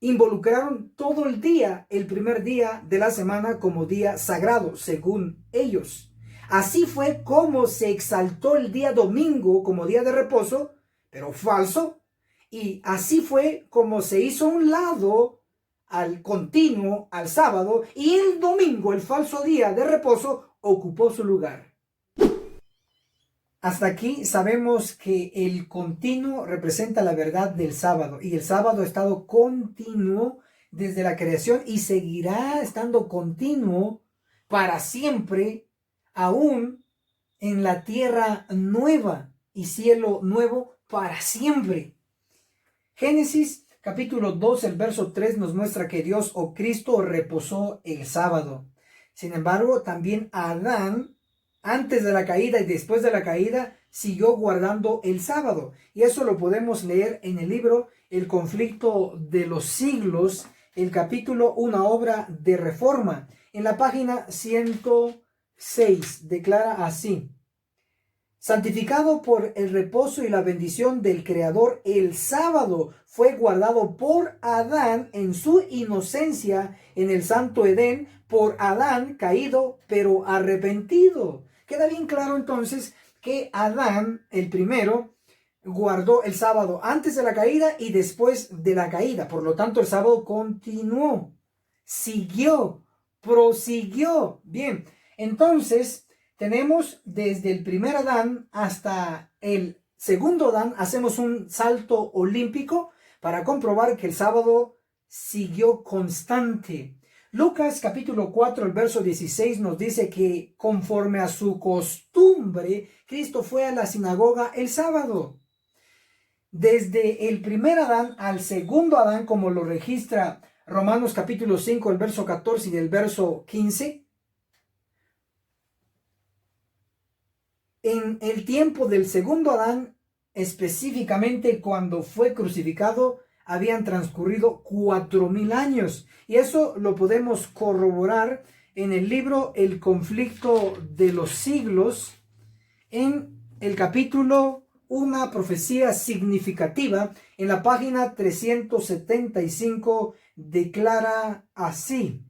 involucraron todo el día, el primer día de la semana, como día sagrado, según ellos. Así fue como se exaltó el día domingo como día de reposo, pero falso. Y así fue como se hizo a un lado al continuo, al sábado, y el domingo, el falso día de reposo, ocupó su lugar. Hasta aquí sabemos que el continuo representa la verdad del sábado y el sábado ha estado continuo desde la creación y seguirá estando continuo para siempre, aún en la tierra nueva y cielo nuevo para siempre. Génesis capítulo 2, el verso 3 nos muestra que Dios o Cristo reposó el sábado. Sin embargo, también Adán, antes de la caída y después de la caída, siguió guardando el sábado. Y eso lo podemos leer en el libro El conflicto de los siglos, el capítulo Una obra de reforma. En la página 106 declara así: santificado por el reposo y la bendición del Creador, el sábado fue guardado por Adán en su inocencia en el santo Edén, por Adán caído pero arrepentido. Queda bien claro entonces que Adán, el primero, guardó el sábado antes de la caída y después de la caída. Por lo tanto, el sábado continuó, siguió, prosiguió. Bien, entonces tenemos desde el primer Adán hasta el segundo Adán, hacemos un salto olímpico para comprobar que el sábado siguió constante. Lucas capítulo 4, el verso 16 nos dice que conforme a su costumbre, Cristo fue a la sinagoga el sábado. Desde el primer Adán al segundo Adán, como lo registra Romanos capítulo 5, el verso 14 y el verso 15, en el tiempo del segundo Adán, específicamente cuando fue crucificado, habían transcurrido 4000 años. Y eso lo podemos corroborar en el libro El conflicto de los siglos, en el capítulo Una profecía significativa, en la página 375, declara así: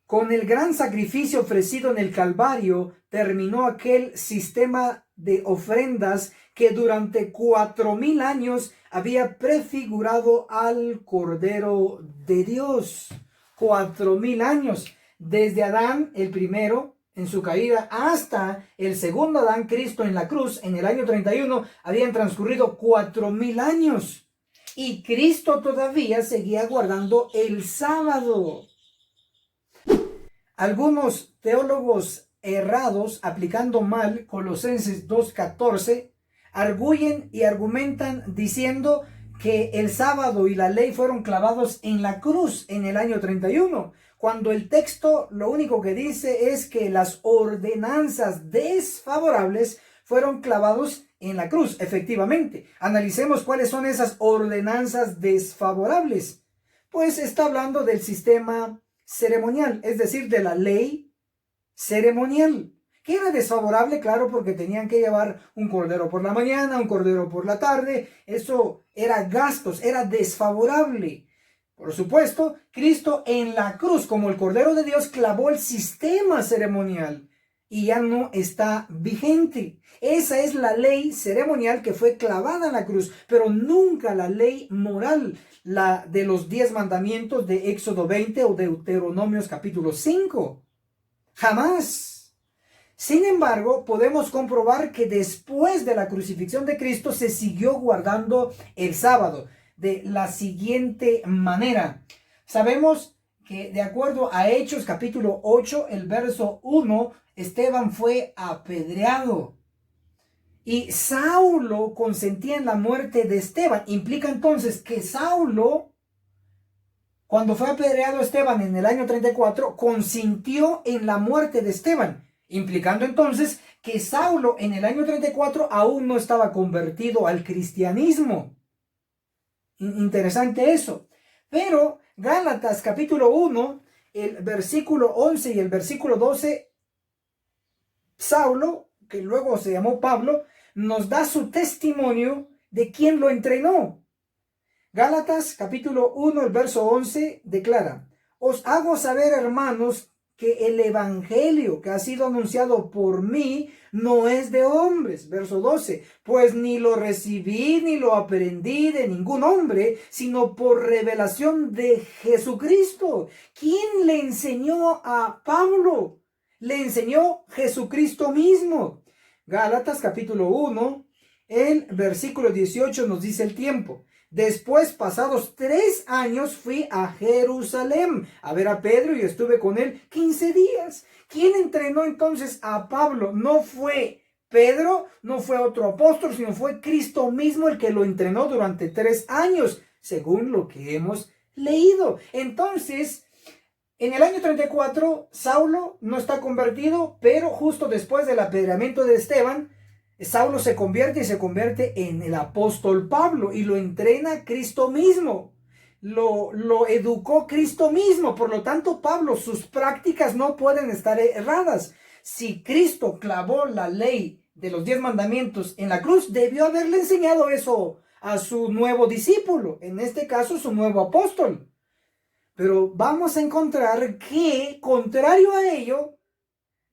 con el gran sacrificio ofrecido en el Calvario, terminó aquel sistema de ofrendas que durante 4000 años había prefigurado al Cordero de Dios. 4000 años, desde Adán el primero en su caída hasta el segundo Adán, Cristo en la cruz en el año 31, habían transcurrido 4000 años y Cristo todavía seguía guardando el sábado. Algunos teólogos errados, aplicando mal Colosenses 2:14, arguyen y argumentan diciendo que el sábado y la ley fueron clavados en la cruz en el año 31, cuando el texto lo único que dice es que las ordenanzas desfavorables fueron clavados en la cruz. Efectivamente, analicemos cuáles son esas ordenanzas desfavorables. Pues está hablando del sistema ceremonial, es decir, de la ley ceremonial, que era desfavorable, claro, porque tenían que llevar un cordero por la mañana, un cordero por la tarde. Eso era gastos, era desfavorable. Por supuesto, Cristo en la cruz, como el Cordero de Dios, clavó el sistema ceremonial y ya no está vigente. Esa es la ley ceremonial que fue clavada en la cruz, pero nunca la ley moral, la de los 10 mandamientos de Éxodo 20 o Deuteronomios capítulo 5. Jamás. Sin embargo, podemos comprobar que después de la crucifixión de Cristo se siguió guardando el sábado de la siguiente manera. Sabemos que de acuerdo a Hechos capítulo 8, el verso 1, Esteban fue apedreado. Y Saulo consentía en la muerte de Esteban. Implica entonces que Saulo, cuando fue apedreado Esteban en el año 34, consintió en la muerte de Esteban. Implicando entonces que Saulo en el año 34 aún no estaba convertido al cristianismo. Interesante eso. Pero Gálatas capítulo 1, el versículo 11 y el versículo 12, Saulo, que luego se llamó Pablo, nos da su testimonio de quién lo entrenó. Gálatas capítulo 1, el verso 11 declara: os hago saber, hermanos, que el evangelio que ha sido anunciado por mí no es de hombres. Verso 12, pues ni lo recibí ni lo aprendí de ningún hombre, sino por revelación de Jesucristo. ¿Quién le enseñó a Pablo? Le enseñó Jesucristo mismo. Gálatas capítulo 1, el versículo 18 nos dice el tiempo. Después, pasados 3 años, fui a Jerusalén a ver a Pedro y estuve con él 15 días. ¿Quién entrenó entonces a Pablo? No fue Pedro, no fue otro apóstol, sino fue Cristo mismo el que lo entrenó durante 3 años, según lo que hemos leído. Entonces, en el año 34, Saulo no está convertido, pero justo después del apedreamiento de Esteban, Saulo se convierte en el apóstol Pablo y lo entrena Cristo mismo. Lo educó Cristo mismo. Por lo tanto, Pablo, sus prácticas no pueden estar erradas. Si Cristo clavó la ley de los 10 mandamientos en la cruz, debió haberle enseñado eso a su nuevo discípulo, en este caso su nuevo apóstol. Pero vamos a encontrar que, contrario a ello,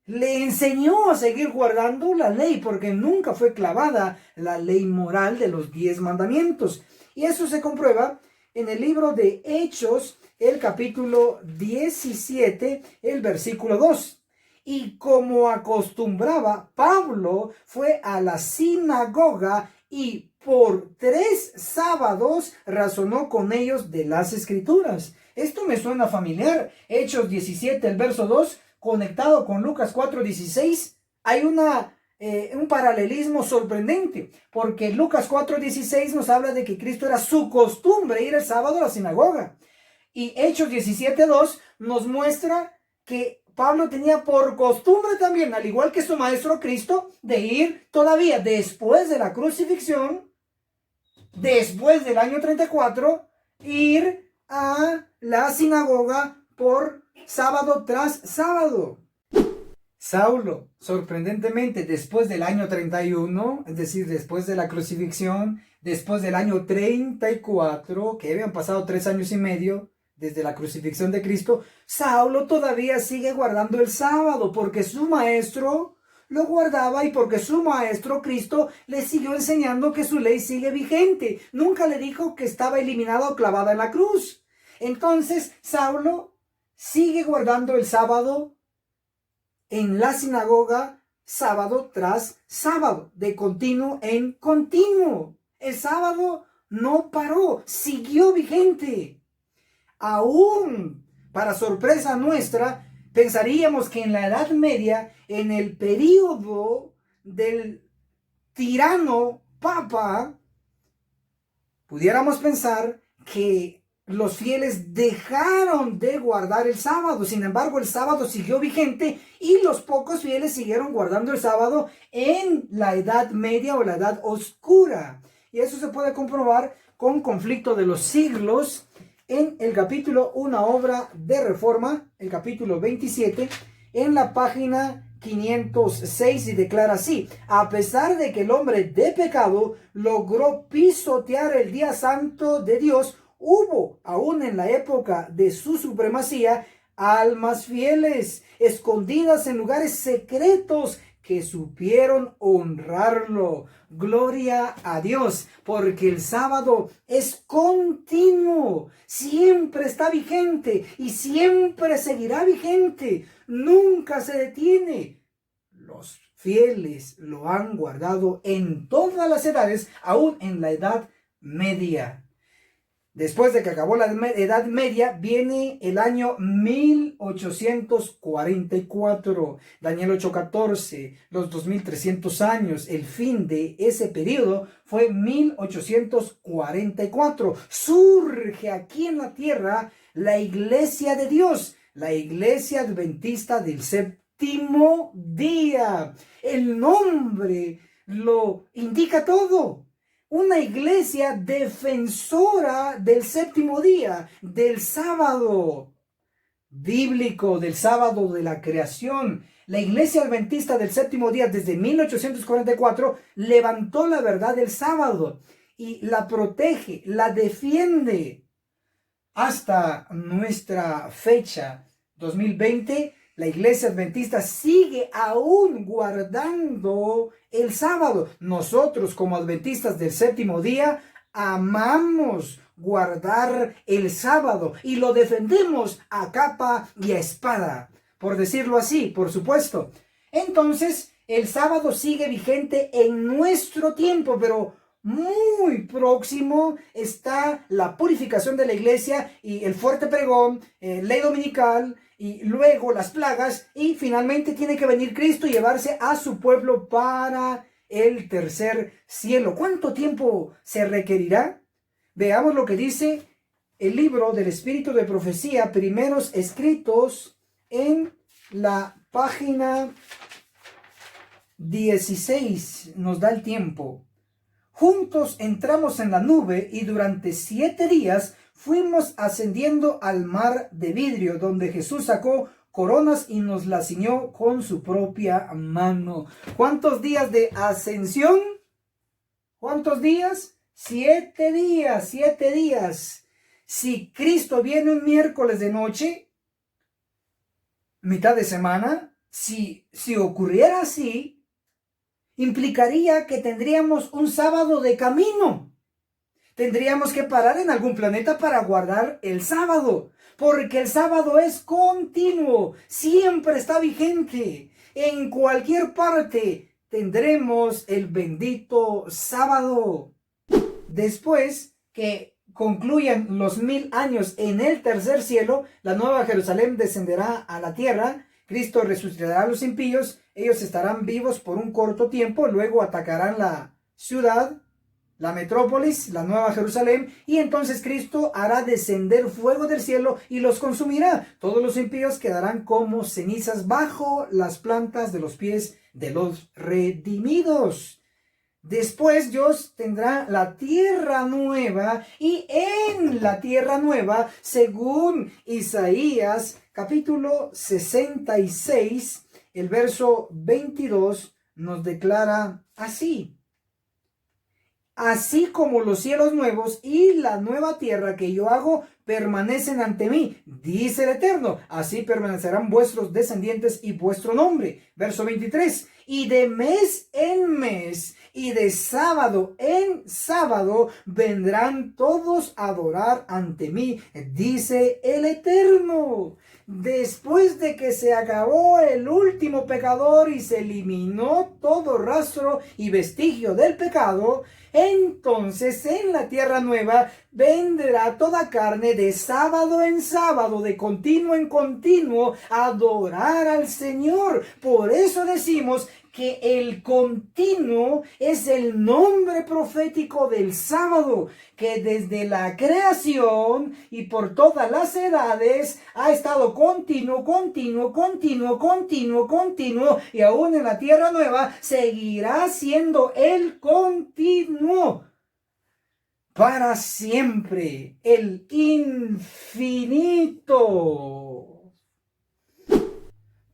le enseñó a seguir guardando la ley, porque nunca fue clavada la ley moral de los 10 mandamientos. Y eso se comprueba en el libro de Hechos, el capítulo 17, el versículo 2. Y como acostumbraba, Pablo fue a la sinagoga y por 3 sábados razonó con ellos de las Escrituras. Esto me suena familiar. Hechos 17, el verso 2, conectado con Lucas 4:16, hay un paralelismo sorprendente, porque Lucas 4:16 nos habla de que Cristo era su costumbre ir el sábado a la sinagoga, y Hechos 17:2 nos muestra que Pablo tenía por costumbre también, al igual que su maestro Cristo, de ir todavía después de la crucifixión, después del año 34, ir a la sinagoga por sábado tras sábado. Saulo, sorprendentemente, después del año 31, es decir, después de la crucifixión, después del año 34, que habían pasado 3 años y medio desde la crucifixión de Cristo, Saulo todavía sigue guardando el sábado, porque su maestro lo guardaba y porque su maestro Cristo le siguió enseñando que su ley sigue vigente. Nunca le dijo que estaba eliminada o clavada en la cruz. Entonces, Saulo sigue guardando el sábado en la sinagoga, sábado tras sábado, de continuo en continuo. El sábado no paró, siguió vigente. Aún, para sorpresa nuestra, pensaríamos que en la Edad Media, en el período del tirano Papa, pudiéramos pensar que los fieles dejaron de guardar el sábado. Sin embargo, el sábado siguió vigente y los pocos fieles siguieron guardando el sábado en la Edad Media o la Edad Oscura. Y eso se puede comprobar con Conflicto de los Siglos en el capítulo Una obra de reforma, el capítulo 27, en la página 506, y declara así: a pesar de que el hombre de pecado logró pisotear el día santo de Dios, hubo, aún en la época de su supremacía, almas fieles, escondidas en lugares secretos, que supieron honrarlo. Gloria a Dios, porque el sábado es continuo, siempre está vigente y siempre seguirá vigente, nunca se detiene. Los fieles lo han guardado en todas las edades, aún en la Edad Media. Después de que acabó la Edad Media, viene el año 1844, Daniel 8:14, los 2300 años, el fin de ese periodo fue 1844. Surge aquí en la tierra la Iglesia de Dios, la Iglesia Adventista del Séptimo Día. El nombre lo indica todo. Una iglesia defensora del séptimo día, del sábado bíblico, del sábado de la creación. La iglesia adventista del séptimo día desde 1844 levantó la verdad del sábado y la protege, la defiende. Hasta nuestra fecha 2020, la iglesia adventista sigue aún guardando el sábado. Nosotros, como adventistas del séptimo día, amamos guardar el sábado y lo defendemos a capa y a espada, por decirlo así, por supuesto. Entonces, el sábado sigue vigente en nuestro tiempo, pero muy próximo está la purificación de la iglesia y el fuerte pregón, ley dominical, y luego las plagas, y finalmente tiene que venir Cristo y llevarse a su pueblo para el tercer cielo. ¿Cuánto tiempo se requerirá? Veamos lo que dice el libro del Espíritu de Profecía, primeros escritos, en la página 16, nos da el tiempo. Juntos entramos en la nube y durante 7 días fuimos ascendiendo al mar de vidrio, donde Jesús sacó coronas y nos las ciñó con su propia mano. ¿Cuántos días de ascensión? ¿Cuántos días? 7 días, 7 días. Si Cristo viene un miércoles de noche, mitad de semana, si ocurriera así, implicaría que tendríamos un sábado de camino. Tendríamos que parar en algún planeta para guardar el sábado, porque el sábado es continuo, siempre está vigente. En cualquier parte tendremos el bendito sábado. Después que concluyan los 1000 años en el tercer cielo, la nueva Jerusalén descenderá a la tierra. Cristo resucitará a los impíos, ellos estarán vivos por un corto tiempo, luego atacarán la ciudad, la metrópolis, la nueva Jerusalén, y entonces Cristo hará descender fuego del cielo y los consumirá. Todos los impíos quedarán como cenizas bajo las plantas de los pies de los redimidos. Después Dios tendrá la tierra nueva, y en la tierra nueva, según Isaías capítulo 66, el verso 22 nos declara así: así como los cielos nuevos y la nueva tierra que yo hago permanecen ante mí, dice el Eterno, así permanecerán vuestros descendientes y vuestro nombre. Verso 23, y de mes en mes y de sábado en sábado vendrán todos a adorar ante mí, dice el Eterno. Después de que se acabó el último pecador y se eliminó todo rastro y vestigio del pecado, entonces en la tierra nueva vendrá toda carne de sábado en sábado, de continuo en continuo, a adorar al Señor. Por eso decimos que el continuo es el nombre profético del sábado, que desde la creación y por todas las edades ha estado continuo, continuo, continuo, continuo, continuo, y aún en la tierra nueva seguirá siendo el continuo para siempre, el infinito.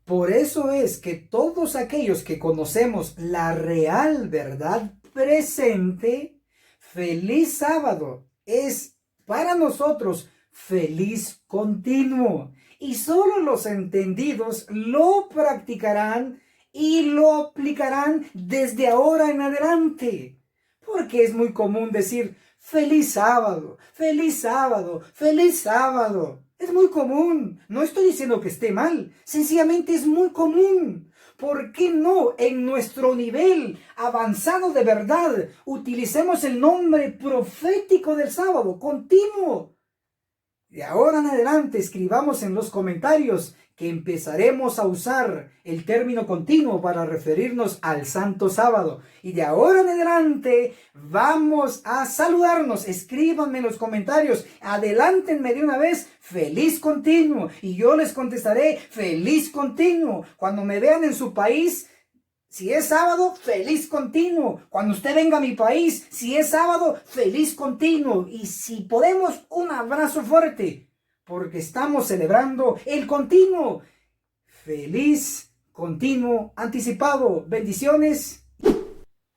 Por eso es que todos aquellos que conocemos la real verdad presente, feliz sábado es para nosotros feliz continuo. y solo los entendidos lo practicarán y lo aplicarán desde ahora en adelante. Porque es muy común decir, feliz sábado, feliz sábado, feliz sábado. Es muy común. No estoy diciendo que esté mal. Sencillamente es muy común. ¿Por qué no en nuestro nivel avanzado de verdad utilicemos el nombre profético del sábado continuo? De ahora en adelante escribamos en los comentarios que empezaremos a usar el término continuo para referirnos al Santo Sábado. Y de ahora en adelante vamos a saludarnos. Escríbanme en los comentarios, adelántenme de una vez, feliz continuo. Y yo les contestaré, feliz continuo. Cuando me vean en su país, si es sábado, feliz continuo. Cuando usted venga a mi país, si es sábado, feliz continuo. Y si podemos, un abrazo fuerte, porque estamos celebrando el continuo. Feliz continuo anticipado. Bendiciones.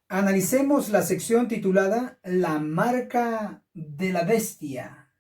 Analicemos la sección titulada La marca de la bestia.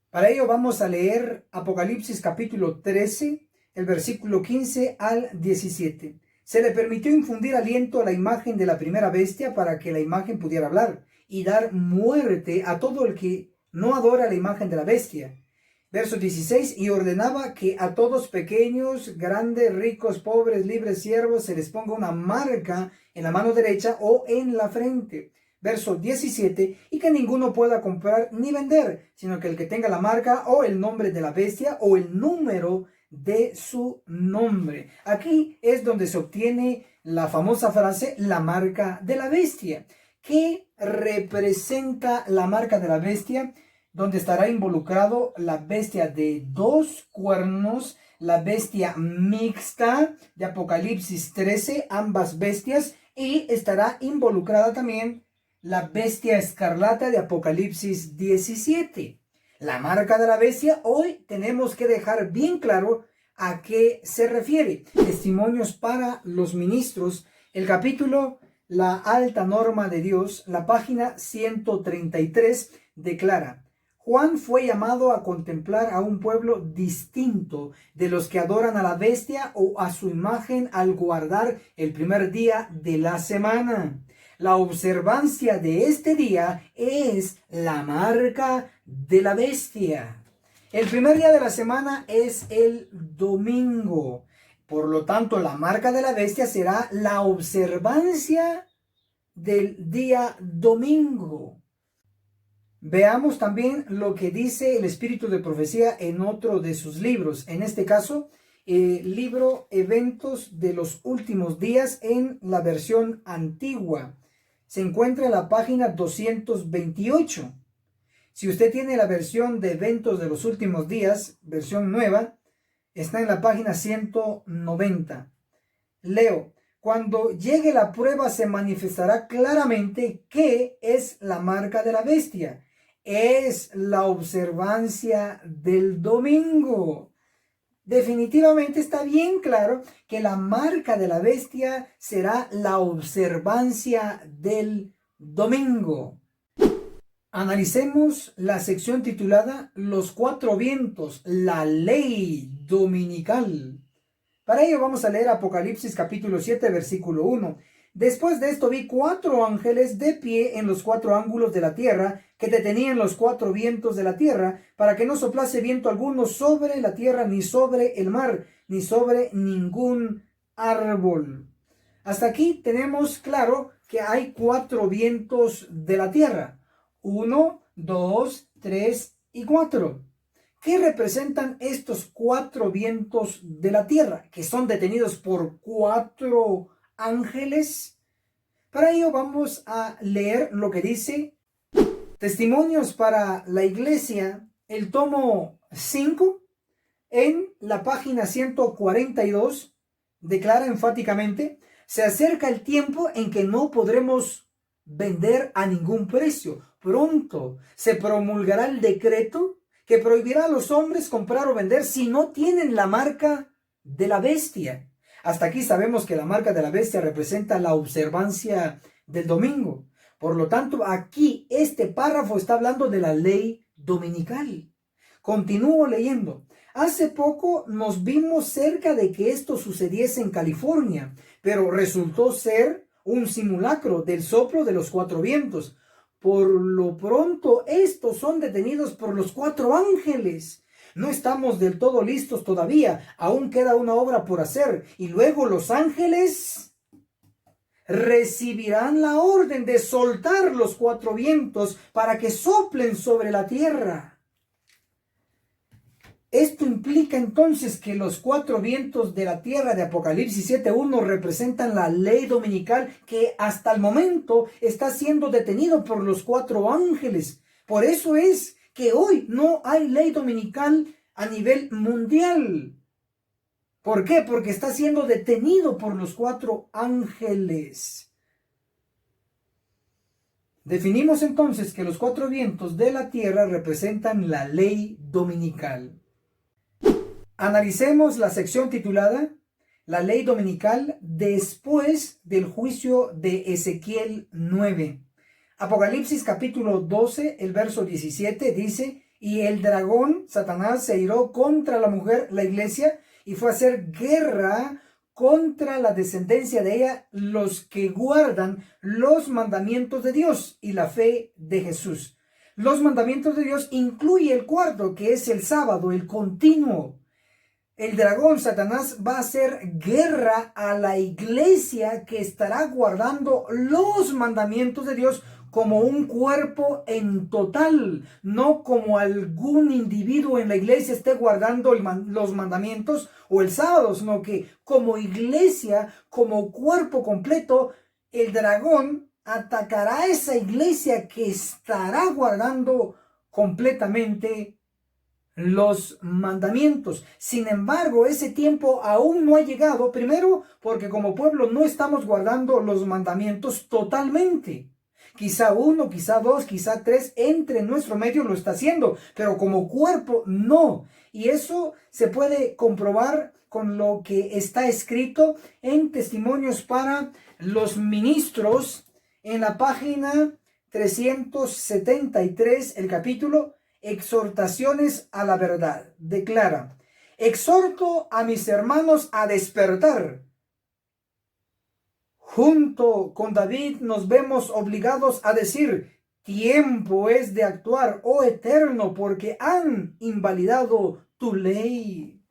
Para ello vamos a leer Apocalipsis capítulo 13, el versículo 15 al 17. Se le permitió infundir aliento a la imagen de la primera bestia para que la imagen pudiera hablar y dar muerte a todo el que no adora la imagen de la bestia. Verso 16, y ordenaba que a todos pequeños, grandes, ricos, pobres, libres, siervos, se les ponga una marca en la mano derecha o en la frente. Verso 17, y que ninguno pueda comprar ni vender, sino que el que tenga la marca o el nombre de la bestia o el número de su nombre. Aquí es donde se obtiene la famosa frase, la marca de la bestia. ¿Qué representa la marca de la bestia? Donde estará involucrado la bestia de 2 cuernos, la bestia mixta de Apocalipsis 13, ambas bestias, y estará involucrada también la bestia escarlata de Apocalipsis 17. La marca de la bestia, hoy tenemos que dejar bien claro a qué se refiere. Testimonios para los ministros, el capítulo La alta norma de Dios, la página 133, declara: Juan fue llamado a contemplar a un pueblo distinto de los que adoran a la bestia o a su imagen al guardar el primer día de la semana. La observancia de este día es la marca de la bestia. El primer día de la semana es el domingo. Por lo tanto, la marca de la bestia será la observancia del día domingo. Veamos también lo que dice el Espíritu de Profecía en otro de sus libros. En este caso, el libro Eventos de los Últimos Días en la versión antigua. Se encuentra en la página 228. Si usted tiene la versión de Eventos de los Últimos Días, versión nueva, está en la página 190. Leo: cuando llegue la prueba se manifestará claramente qué es la marca de la bestia. Es la observancia del domingo. Definitivamente está bien claro que la marca de la bestia será la observancia del domingo. Analicemos la sección titulada Los 4 vientos, la ley dominical. Para ello vamos a leer Apocalipsis capítulo 7, versículo 1. Después de esto vi 4 ángeles de pie en los 4 ángulos de la tierra, que detenían los 4 vientos de la tierra, para que no soplase viento alguno sobre la tierra, ni sobre el mar, ni sobre ningún árbol. Hasta aquí tenemos claro que hay 4 vientos de la tierra. 1, 2, 3 y 4. ¿Qué representan estos 4 vientos de la tierra, que son detenidos por 4 ángeles? Para ello vamos a leer lo que dice Testimonios para la Iglesia, el tomo 5, en la página 142, declara enfáticamente: se acerca el tiempo en que no podremos vender a ningún precio. Pronto se promulgará el decreto que prohibirá a los hombres comprar o vender si no tienen la marca de la bestia. Hasta aquí sabemos que la marca de la bestia representa la observancia del domingo. Por lo tanto, aquí este párrafo está hablando de la ley dominical. Continúo leyendo. Hace poco nos vimos cerca de que esto sucediese en California, pero resultó ser un simulacro del soplo de los cuatro vientos. Por lo pronto, estos son detenidos por los cuatro ángeles. No estamos del todo listos todavía, aún queda una obra por hacer, y luego los ángeles recibirán la orden de soltar los cuatro vientos para que soplen sobre la tierra. Esto implica entonces que los cuatro vientos de la tierra de Apocalipsis 7:1 representan la ley dominical que hasta el momento está siendo detenido por los cuatro ángeles. Por eso es que hoy no hay ley dominical a nivel mundial. ¿Por qué? Porque está siendo detenido por los cuatro ángeles. Definimos entonces que los cuatro vientos de la tierra representan la ley dominical. Analicemos la sección titulada La ley dominical después del juicio de Ezequiel 9. Apocalipsis capítulo 12, el verso 17 dice: y el dragón, Satanás, se iró contra la mujer, la iglesia, y fue a hacer guerra contra la descendencia de ella, los que guardan los mandamientos de Dios y la fe de Jesús. Los mandamientos de Dios incluye el cuarto, que es el sábado, el continuo. El dragón, Satanás, va a hacer guerra a la iglesia que estará guardando los mandamientos de Dios como un cuerpo en total, no como algún individuo en la iglesia esté guardando los mandamientos o el sábado, sino que como iglesia, como cuerpo completo, el dragón atacará a esa iglesia que estará guardando completamente los mandamientos. Sin embargo, ese tiempo aún no ha llegado, primero porque como pueblo no estamos guardando los mandamientos totalmente. Quizá uno, quizá dos, quizá tres entre nuestro medio lo está haciendo, pero como cuerpo no. Y eso se puede comprobar con lo que está escrito en Testimonios para los Ministros en la página 373, el capítulo Exhortaciones a la verdad. Declara: exhorto a mis hermanos a despertar. Junto con David nos vemos obligados a decir: tiempo es de actuar, oh Eterno, porque han invalidado tu ley.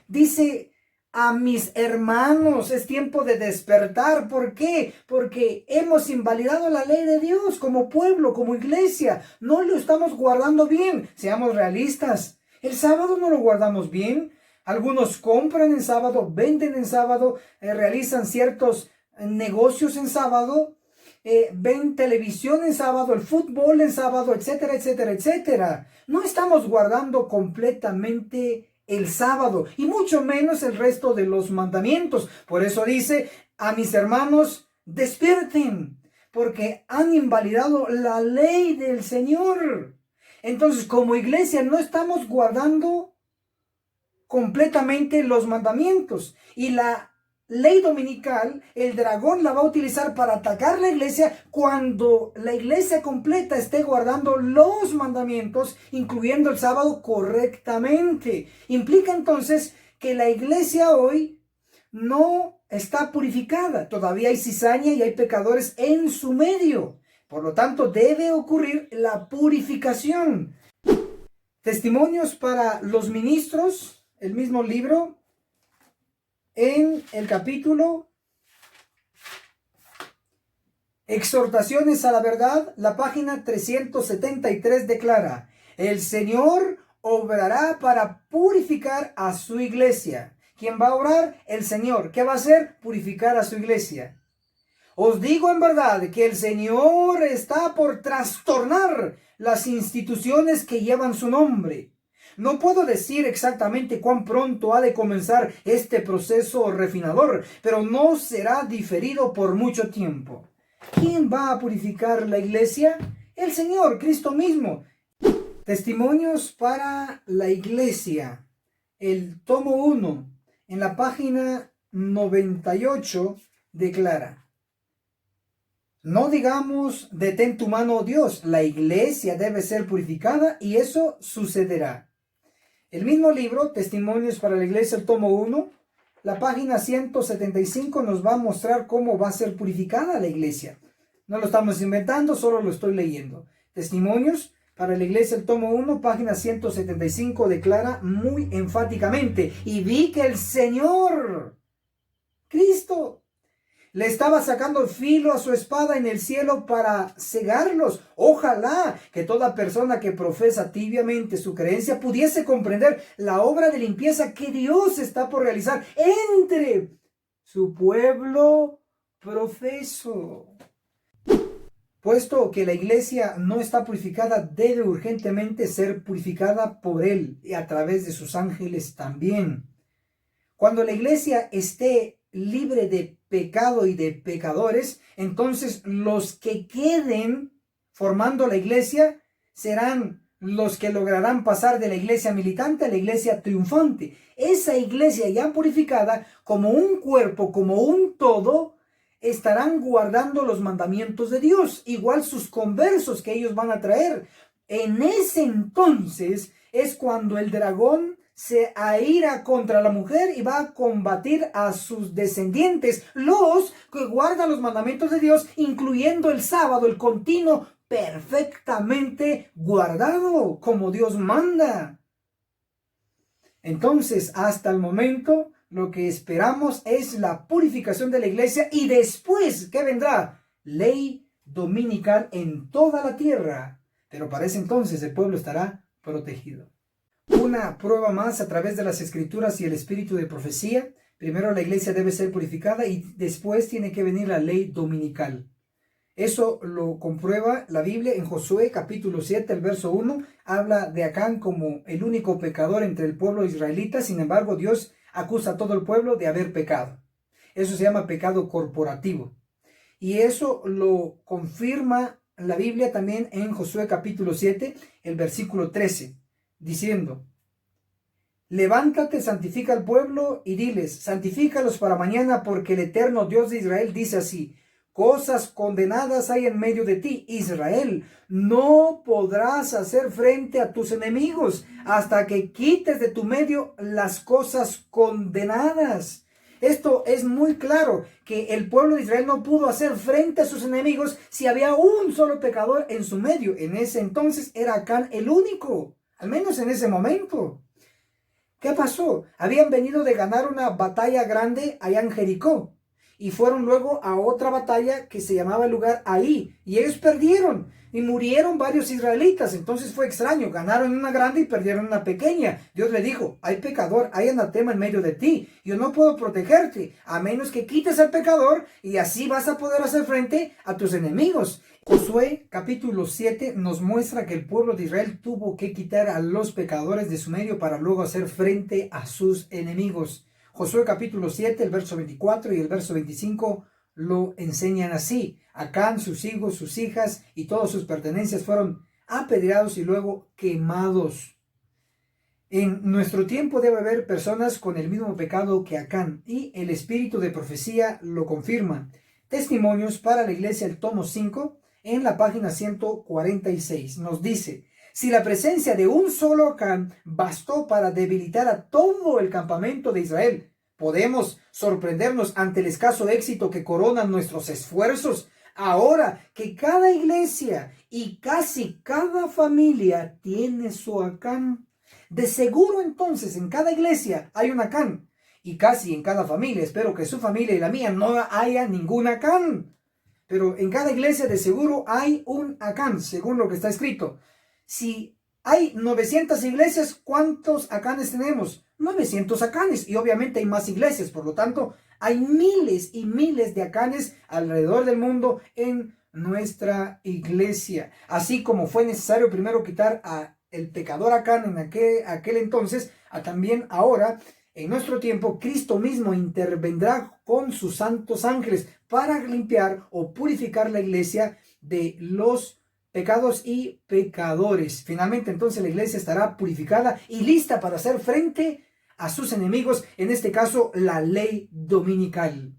Dice: a mis hermanos, es tiempo de despertar. ¿Por qué? Porque hemos invalidado la ley de Dios como pueblo, como iglesia. No lo estamos guardando bien. Seamos realistas. El sábado no lo guardamos bien. Algunos compran en sábado, venden en sábado, realizan ciertos negocios en sábado, ven televisión en sábado, el fútbol en sábado, etcétera, etcétera, etcétera. No estamos guardando completamente el sábado y mucho menos el resto de los mandamientos. Por eso dice: a mis hermanos, despierten, porque han invalidado la ley del Señor. Entonces, como iglesia no estamos guardando completamente los mandamientos, y la ley dominical, el dragón la va a utilizar para atacar la iglesia cuando la iglesia completa esté guardando los mandamientos, incluyendo el sábado, correctamente. Implica entonces que la iglesia hoy no está purificada. Todavía hay cizaña y hay pecadores en su medio. Por lo tanto, debe ocurrir la purificación. Testimonios para los Ministros, el mismo libro, en el capítulo Exhortaciones a la verdad, la página 373 declara: el Señor obrará para purificar a su iglesia. ¿Quién va a obrar? El Señor. ¿Qué va a hacer? Purificar a su iglesia. Os digo en verdad que el Señor está por trastornar las instituciones que llevan su nombre. No puedo decir exactamente cuán pronto ha de comenzar este proceso refinador, pero no será diferido por mucho tiempo. ¿Quién va a purificar la iglesia? El Señor, Cristo mismo. Testimonios para la iglesia, el tomo 1, en la página 98, declara: no digamos detén tu mano, oh Dios, la iglesia debe ser purificada y eso sucederá. El mismo libro, Testimonios para la Iglesia, el tomo 1, la página 175 nos va a mostrar cómo va a ser purificada la iglesia. No lo estamos inventando, solo lo estoy leyendo. Testimonios para la Iglesia, el tomo 1, página 175, declara muy enfáticamente: y vi que el Señor, Cristo, le estaba sacando filo a su espada en el cielo para cegarlos. Ojalá que toda persona que profesa tibiamente su creencia pudiese comprender la obra de limpieza que Dios está por realizar entre su pueblo profeso. Puesto que la iglesia no está purificada, debe urgentemente ser purificada por Él y a través de sus ángeles también. Cuando la iglesia esté libre de pecado y de pecadores, entonces los que queden formando la iglesia serán los que lograrán pasar de la iglesia militante a la iglesia triunfante. Esa iglesia ya purificada, como un cuerpo, como un todo, estarán guardando los mandamientos de Dios, igual sus conversos que ellos van a traer. En ese entonces es cuando el dragón se aira contra la mujer y va a combatir a sus descendientes, los que guardan los mandamientos de Dios, incluyendo el sábado, el continuo, perfectamente guardado, como Dios manda. Entonces, hasta el momento, lo que esperamos es la purificación de la iglesia, y después, ¿qué vendrá? Ley dominical en toda la tierra. Pero para ese entonces el pueblo estará protegido. Una prueba más a través de las escrituras y el espíritu de profecía. Primero la iglesia debe ser purificada y después tiene que venir la ley dominical. Eso lo comprueba la Biblia en Josué capítulo 7, el verso 1. Habla de Acán como el único pecador entre el pueblo israelita. Sin embargo, Dios acusa a todo el pueblo de haber pecado. Eso se llama pecado corporativo. Y eso lo confirma la Biblia también en Josué capítulo 7, el versículo 13, diciendo: levántate, santifica al pueblo y diles: santifícalos para mañana, porque el eterno Dios de Israel dice así: cosas condenadas hay en medio de ti, Israel. No podrás hacer frente a tus enemigos hasta que quites de tu medio las cosas condenadas. Esto es muy claro, que el pueblo de Israel no pudo hacer frente a sus enemigos si había un solo pecador en su medio. En ese entonces era Acán el único, al menos en ese momento. ¿Qué pasó? Habían venido de ganar una batalla grande allá en Jericó y fueron luego a otra batalla que se llamaba el lugar Ahí, y ellos perdieron y murieron varios israelitas. Entonces fue extraño, ganaron una grande y perdieron una pequeña. Dios le dijo: hay pecador, hay anatema en medio de ti, yo no puedo protegerte a menos que quites al pecador, y así vas a poder hacer frente a tus enemigos. Josué capítulo 7 nos muestra que el pueblo de Israel tuvo que quitar a los pecadores de su medio para luego hacer frente a sus enemigos. Josué capítulo 7, el verso 24 y el verso 25 lo enseñan así: Acán, sus hijos, sus hijas y todas sus pertenencias fueron apedreados y luego quemados. En nuestro tiempo debe haber personas con el mismo pecado que Acán, y el espíritu de profecía lo confirma. Testimonios para la iglesia, el tomo 5, en la página 146, nos dice: si la presencia de un solo Acán bastó para debilitar a todo el campamento de Israel, podemos sorprendernos ante el escaso éxito que coronan nuestros esfuerzos ahora que cada iglesia y casi cada familia tiene su Acán. De seguro entonces en cada iglesia hay un Acán, y casi en cada familia, espero que su familia y la mía no haya ningún Acán, pero en cada iglesia de seguro hay un Acán, según lo que está escrito. Si hay 900 iglesias, ¿cuántos Acanes tenemos? 900 Acanes, y obviamente hay más iglesias, por lo tanto hay miles y miles de Acanes alrededor del mundo en nuestra iglesia. Así como fue necesario primero quitar a el pecador Acán en aquel entonces, también ahora, en nuestro tiempo, Cristo mismo intervendrá con sus santos ángeles para limpiar o purificar la iglesia de los pecados y pecadores. Finalmente, entonces, la iglesia estará purificada y lista para hacer frente a sus enemigos, en este caso, la ley dominical.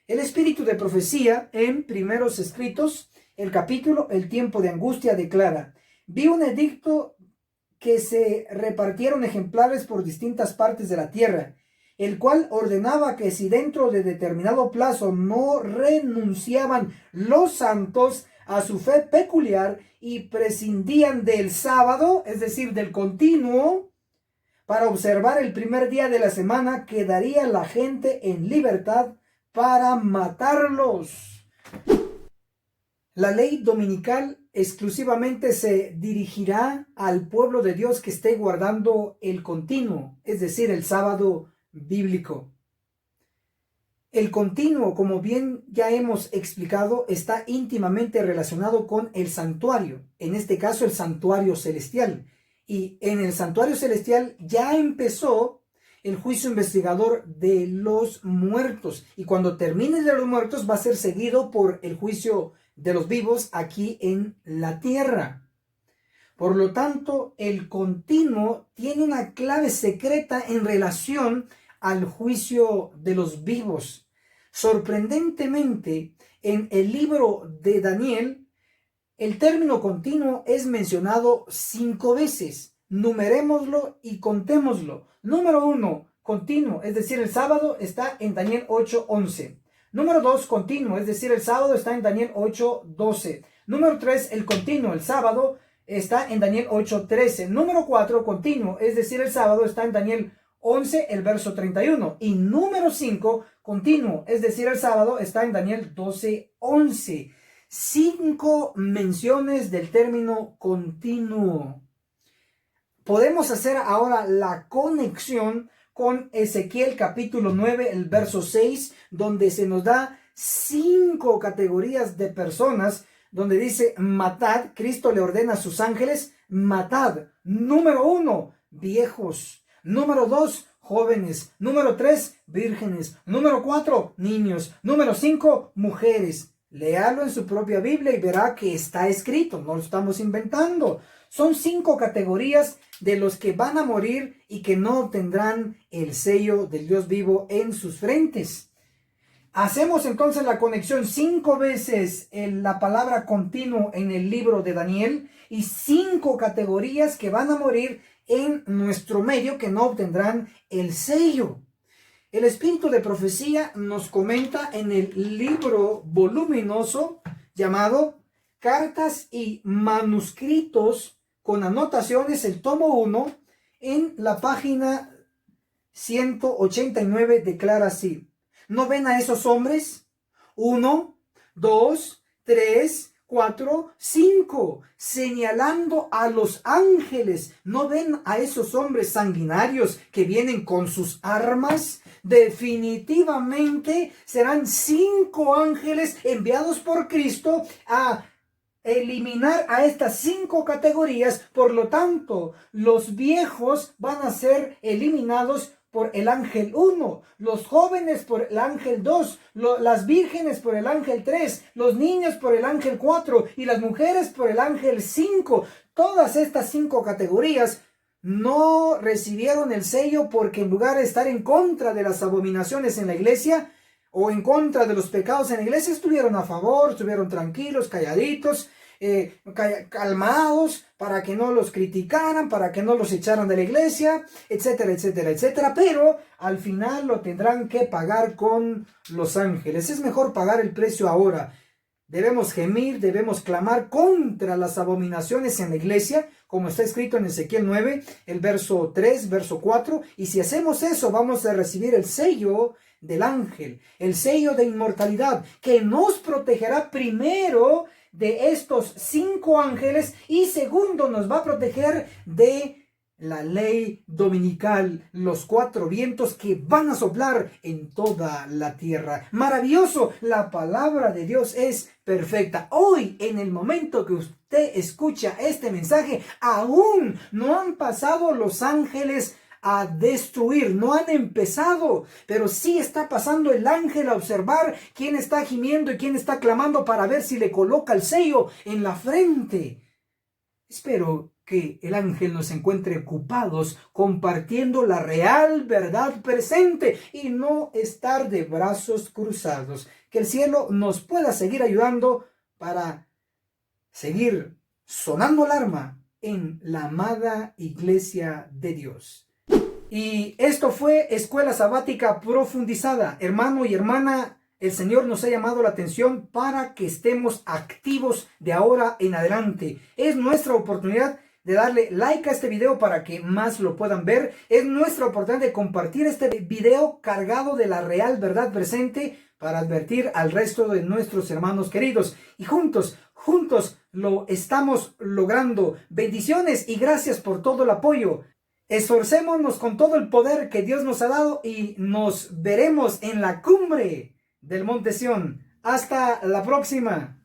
El espíritu de profecía, en Primeros Escritos, el capítulo El tiempo de angustia, declara: vi un edicto que se repartieron ejemplares por distintas partes de la tierra, el cual ordenaba que si dentro de determinado plazo no renunciaban los santos a su fe peculiar y prescindían del sábado, es decir, del continuo, para observar el primer día de la semana, quedaría la gente en libertad para matarlos. La ley dominical exclusivamente se dirigirá al pueblo de Dios que esté guardando el continuo, es decir, el sábado bíblico. El continuo, como bien ya hemos explicado, está íntimamente relacionado con el santuario, en este caso el santuario celestial. Y en el santuario celestial ya empezó el juicio investigador de los muertos. Y cuando termine de los muertos va a ser seguido por el juicio de los vivos aquí en la tierra. Por lo tanto, el continuo tiene una clave secreta en relación al juicio de los vivos. Sorprendentemente, en el libro de Daniel, el término continuo es mencionado 5 veces. Numerémoslo y contémoslo. Número 1, continuo, es decir, el sábado está en Daniel 8:11. Número 2, continuo, es decir, el sábado está en Daniel 8:12. Número 3, el continuo, el sábado está en Daniel 8:13. Número 4, continuo, es decir, el sábado está en Daniel 11, el verso 31. Y número 5, continuo, es decir, el sábado está en Daniel 12:11. 5 menciones del término continuo. Podemos hacer ahora la conexión con Ezequiel capítulo 9, el verso 6, donde se nos da 5 categorías de personas, donde dice matad. Cristo le ordena a sus ángeles, matad. Número 1, viejos. Número 2, jóvenes. Número 3, vírgenes. Número 4, niños. Número 5, mujeres. Léalo en su propia Biblia y verá que está escrito, no lo estamos inventando. Son 5 categorías de los que van a morir y que no obtendrán el sello del Dios vivo en sus frentes. Hacemos entonces la conexión 5 veces en la palabra continuo en el libro de Daniel y 5 categorías que van a morir en nuestro medio que no obtendrán el sello. El espíritu de profecía nos comenta en el libro voluminoso llamado Cartas y Manuscritos con Anotaciones, el tomo 1, en la página 189 declara así: ¿no ven a esos hombres? 1, 2, 3, 4, 5, señalando a los ángeles. ¿No ven a esos hombres sanguinarios que vienen con sus armas? Definitivamente serán 5 ángeles enviados por Cristo a eliminar a estas 5 categorías. Por lo tanto, los viejos van a ser eliminados por el ángel 1, los jóvenes por el ángel 2, las vírgenes por el ángel 3, los niños por el ángel 4 y las mujeres por el ángel 5. Todas estas 5 categorías no recibieron el sello porque en lugar de estar en contra de las abominaciones en la iglesia o en contra de los pecados en la iglesia, estuvieron a favor, estuvieron tranquilos, calladitos, calmados, para que no los criticaran, para que no los echaran de la iglesia, etcétera, etcétera, etcétera. Pero al final lo tendrán que pagar con los ángeles. Es mejor pagar el precio ahora. Debemos gemir, debemos clamar contra las abominaciones en la iglesia, como está escrito en Ezequiel 9, el verso 3, verso 4. Y si hacemos eso, vamos a recibir el sello del ángel, el sello de inmortalidad, que nos protegerá primero de estos 5 ángeles y segundo nos va a proteger de la ley dominical, los 4 vientos que van a soplar en toda la tierra. Maravilloso, la palabra de Dios es perfecta. Hoy, en el momento que usted escucha este mensaje, aún no han pasado los ángeles a destruir, no han empezado, pero sí está pasando el ángel a observar quién está gimiendo y quién está clamando para ver si le coloca el sello en la frente. Espero que el ángel nos encuentre ocupados compartiendo la real verdad presente y no estar de brazos cruzados. Que el cielo nos pueda seguir ayudando para seguir sonando alarma en la amada Iglesia de Dios. Y esto fue Escuela Sabática Profundizada. Hermano y hermana, el Señor nos ha llamado la atención para que estemos activos de ahora en adelante. Es nuestra oportunidad de darle like a este video para que más lo puedan ver. Es nuestra oportunidad de compartir este video cargado de la real verdad presente para advertir al resto de nuestros hermanos queridos. Y juntos lo estamos logrando. Bendiciones y gracias por todo el apoyo. Esforcémonos con todo el poder que Dios nos ha dado y nos veremos en la cumbre del Monte Sión. Hasta la próxima.